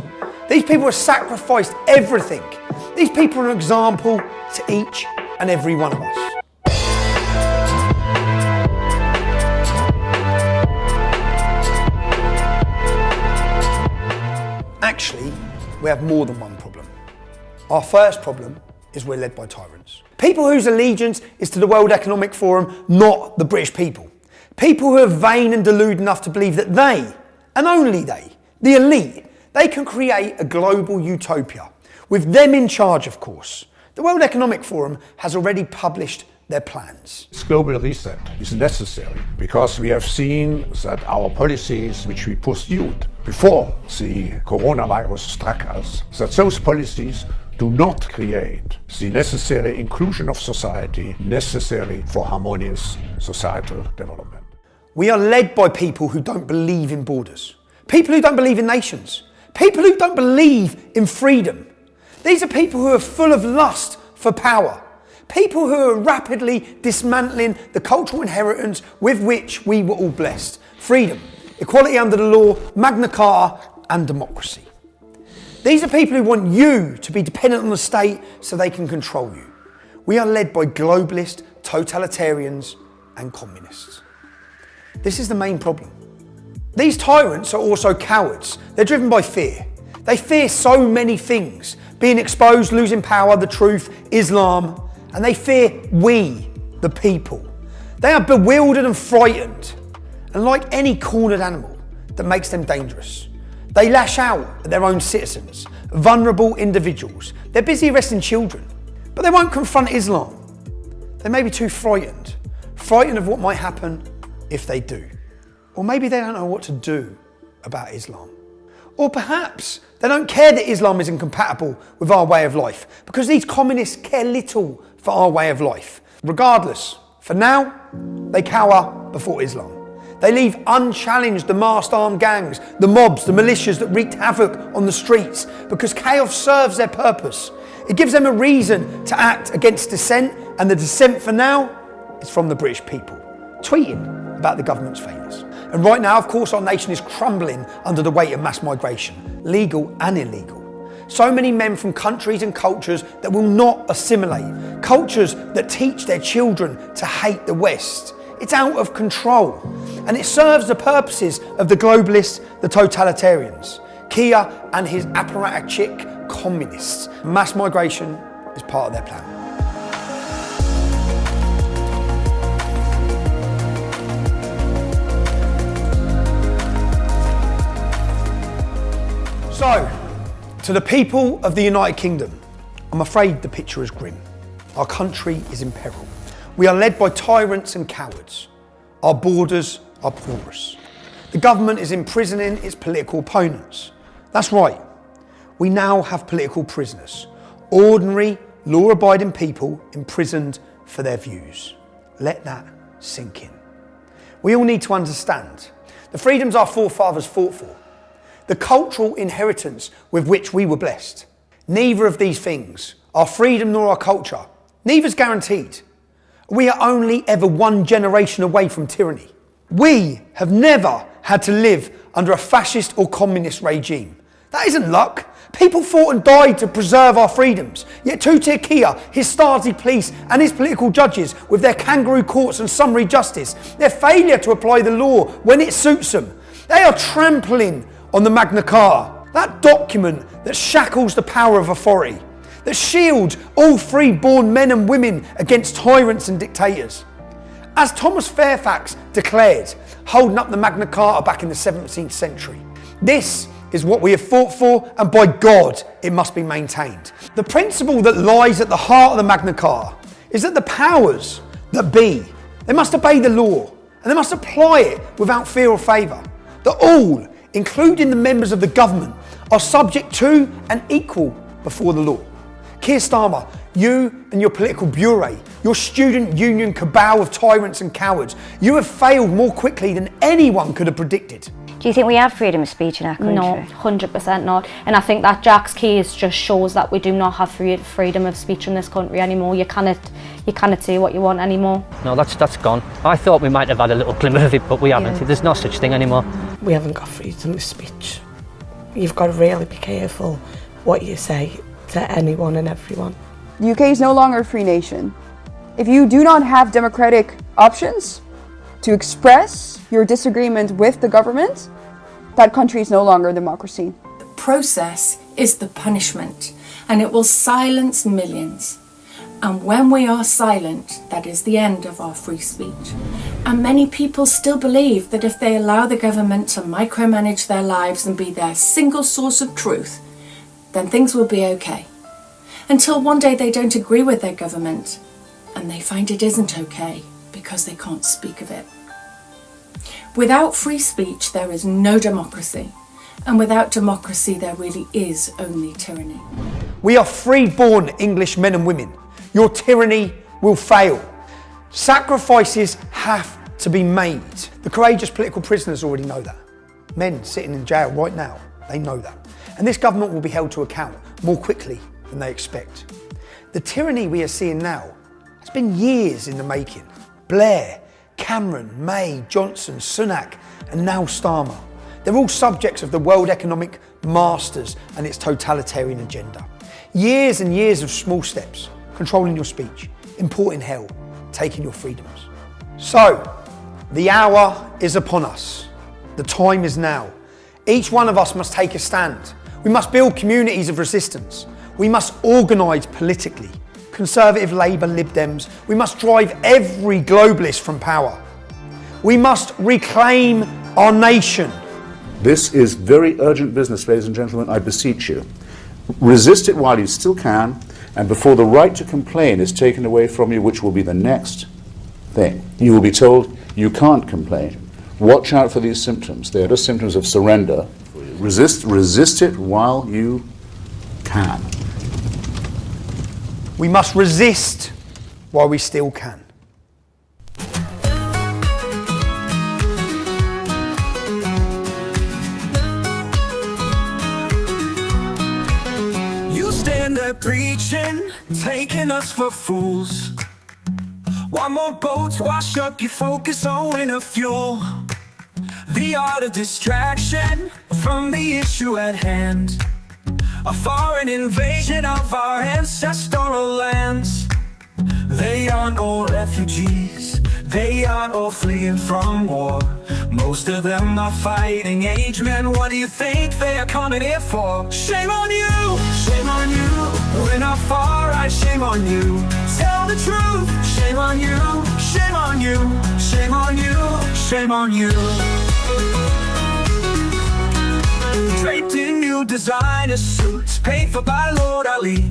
These people have sacrificed everything. These people are an example to each and every one of us. Actually, we have more than one problem. Our first problem is we're led by tyrants. People whose allegiance is to the World Economic Forum, not the British people. People who are vain and deluded enough to believe that they, and only they, the elite, they can create a global utopia, with them in charge, of course. The World Economic Forum has already published their plans. This global reset is necessary because we have seen that our policies which we pursued before the coronavirus struck us, that those policies do not create the necessary inclusion of society necessary for harmonious societal development. We are led by people who don't believe in borders, people who don't believe in nations, people who don't believe in freedom. These are people who are full of lust for power. People who are rapidly dismantling the cultural inheritance with which we were all blessed. Freedom, equality under the law, Magna Carta and democracy. These are people who want you to be dependent on the state so they can control you. We are led by globalist, totalitarians and communists. This is the main problem. These tyrants are also cowards. They're driven by fear. They fear so many things. Being exposed, losing power, the truth, Islam, and they fear we, the people. They are bewildered and frightened, and like any cornered animal that makes them dangerous. They lash out at their own citizens, vulnerable individuals. They're busy arresting children, but they won't confront Islam. They may be too frightened of what might happen if they do. Or maybe they don't know what to do about Islam. Or perhaps they don't care that Islam is incompatible with our way of life, because these communists care little for our way of life. Regardless, for now, they cower before Islam. They leave unchallenged the masked armed gangs, the mobs, the militias that wreaked havoc on the streets, because chaos serves their purpose. It gives them a reason to act against dissent, and the dissent for now is from the British people, tweeting about the government's failures. And right now, of course, our nation is crumbling under the weight of mass migration, legal and illegal. So many men from countries and cultures that will not assimilate, cultures that teach their children to hate the West. It's out of control, and it serves the purposes of the globalists, the totalitarians, Kia and his apparatchik communists. Mass migration is part of their plan. So, to the people of the United Kingdom, I'm afraid the picture is grim. Our country is in peril. We are led by tyrants and cowards. Our borders are porous. The government is imprisoning its political opponents. That's right. We now have political prisoners, ordinary, law-abiding people imprisoned for their views. Let that sink in. We all need to understand the freedoms our forefathers fought for, the cultural inheritance with which we were blessed. Neither of these things, our freedom nor our culture, neither's guaranteed. We are only ever one generation away from tyranny. We have never had to live under a fascist or communist regime. That isn't luck. People fought and died to preserve our freedoms. Yet Tutir Kia, his Stasi police and his political judges, with their kangaroo courts and summary justice, their failure to apply the law when it suits them, they are trampling on the Magna Carta, that document that shackles the power of authority, that shields all free-born men and women against tyrants and dictators. As Thomas Fairfax declared, holding up the Magna Carta back in the 17th century, this is what we have fought for, and by God, it must be maintained. The principle that lies at the heart of the Magna Carta is that the powers that be, they must obey the law, and they must apply it without fear or favour. That all, including the members of the government, are subject to and equal before the law. Keir Starmer, You and your political bureau, your student union cabal of tyrants and cowards, you have failed more quickly than anyone could have predicted. Do you think we have freedom of speech in our country? No, 100% not. And I think that Jack's case just shows that we do not have freedom of speech in this country anymore. You cannot say what you want anymore. No, that's gone. I thought we might have had a little glimmer of it, but we haven't. Yeah. There's no such thing anymore. We haven't got freedom of speech. You've got to really be careful what you say to anyone and everyone. The UK is no longer a free nation. If you do not have democratic options to express your disagreement with the government, that country is no longer a democracy. The process is the punishment, and it will silence millions. And when we are silent, that is the end of our free speech. And many people still believe that if they allow the government to micromanage their lives and be their single source of truth, then things will be okay. Until one day they don't agree with their government, and they find it isn't okay because they can't speak of it. Without free speech, there is no democracy. And without democracy, there really is only tyranny. We are free-born English men and women. Your tyranny will fail. Sacrifices have to be made. The courageous political prisoners already know that. Men sitting in jail right now, they know that. And this government will be held to account more quickly than they expect. The tyranny we are seeing now has been years in the making. Blair, Cameron, May, Johnson, Sunak, and now Starmer. They're all subjects of the World Economic Masters and its totalitarian agenda. Years and years of small steps, controlling your speech, importing hell, taking your freedoms. So, the hour is upon us. The time is now. Each one of us must take a stand. We must build communities of resistance. We must organise politically. Conservative Labour, Lib Dems. We must drive every globalist from power. We must reclaim our nation. This is very urgent business, ladies and gentlemen, I beseech you. Resist it while you still can, and before the right to complain is taken away from you, which will be the next thing. You will be told you can't complain. Watch out for these symptoms. They are just symptoms of surrender. Resist it while you can. We must resist while we still can. You stand there preaching, taking us for fools. One more boat wash up your focus on winter fuel. The art of distraction from the issue at hand. A foreign invasion of our ancestral lands. They aren't all refugees, they aren't all fleeing from war. Most of them are fighting age men. What do you think they are coming here for? Shame on you, shame on you. We're not far right, shame on you. Tell the truth, shame on you, shame on you, shame on you, shame on you. Draped in new designer suits, paid for by Lord Ali.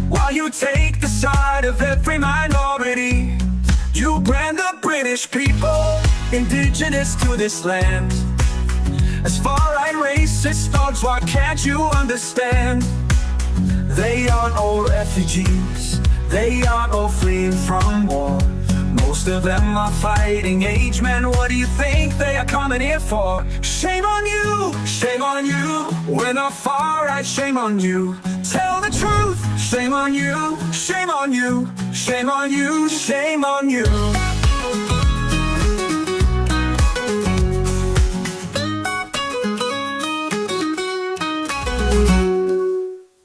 While you take the side of every minority, you brand the British people, indigenous to this land, as far-right racist thugs. Why can't you understand? They aren't all refugees, they aren't all fleeing from war. Most of them are fighting age men. What do you think they are coming here for? Shame on you, shame on you. We're not far right, shame on you. Tell the truth, shame on you, shame on you, shame on you, shame on you.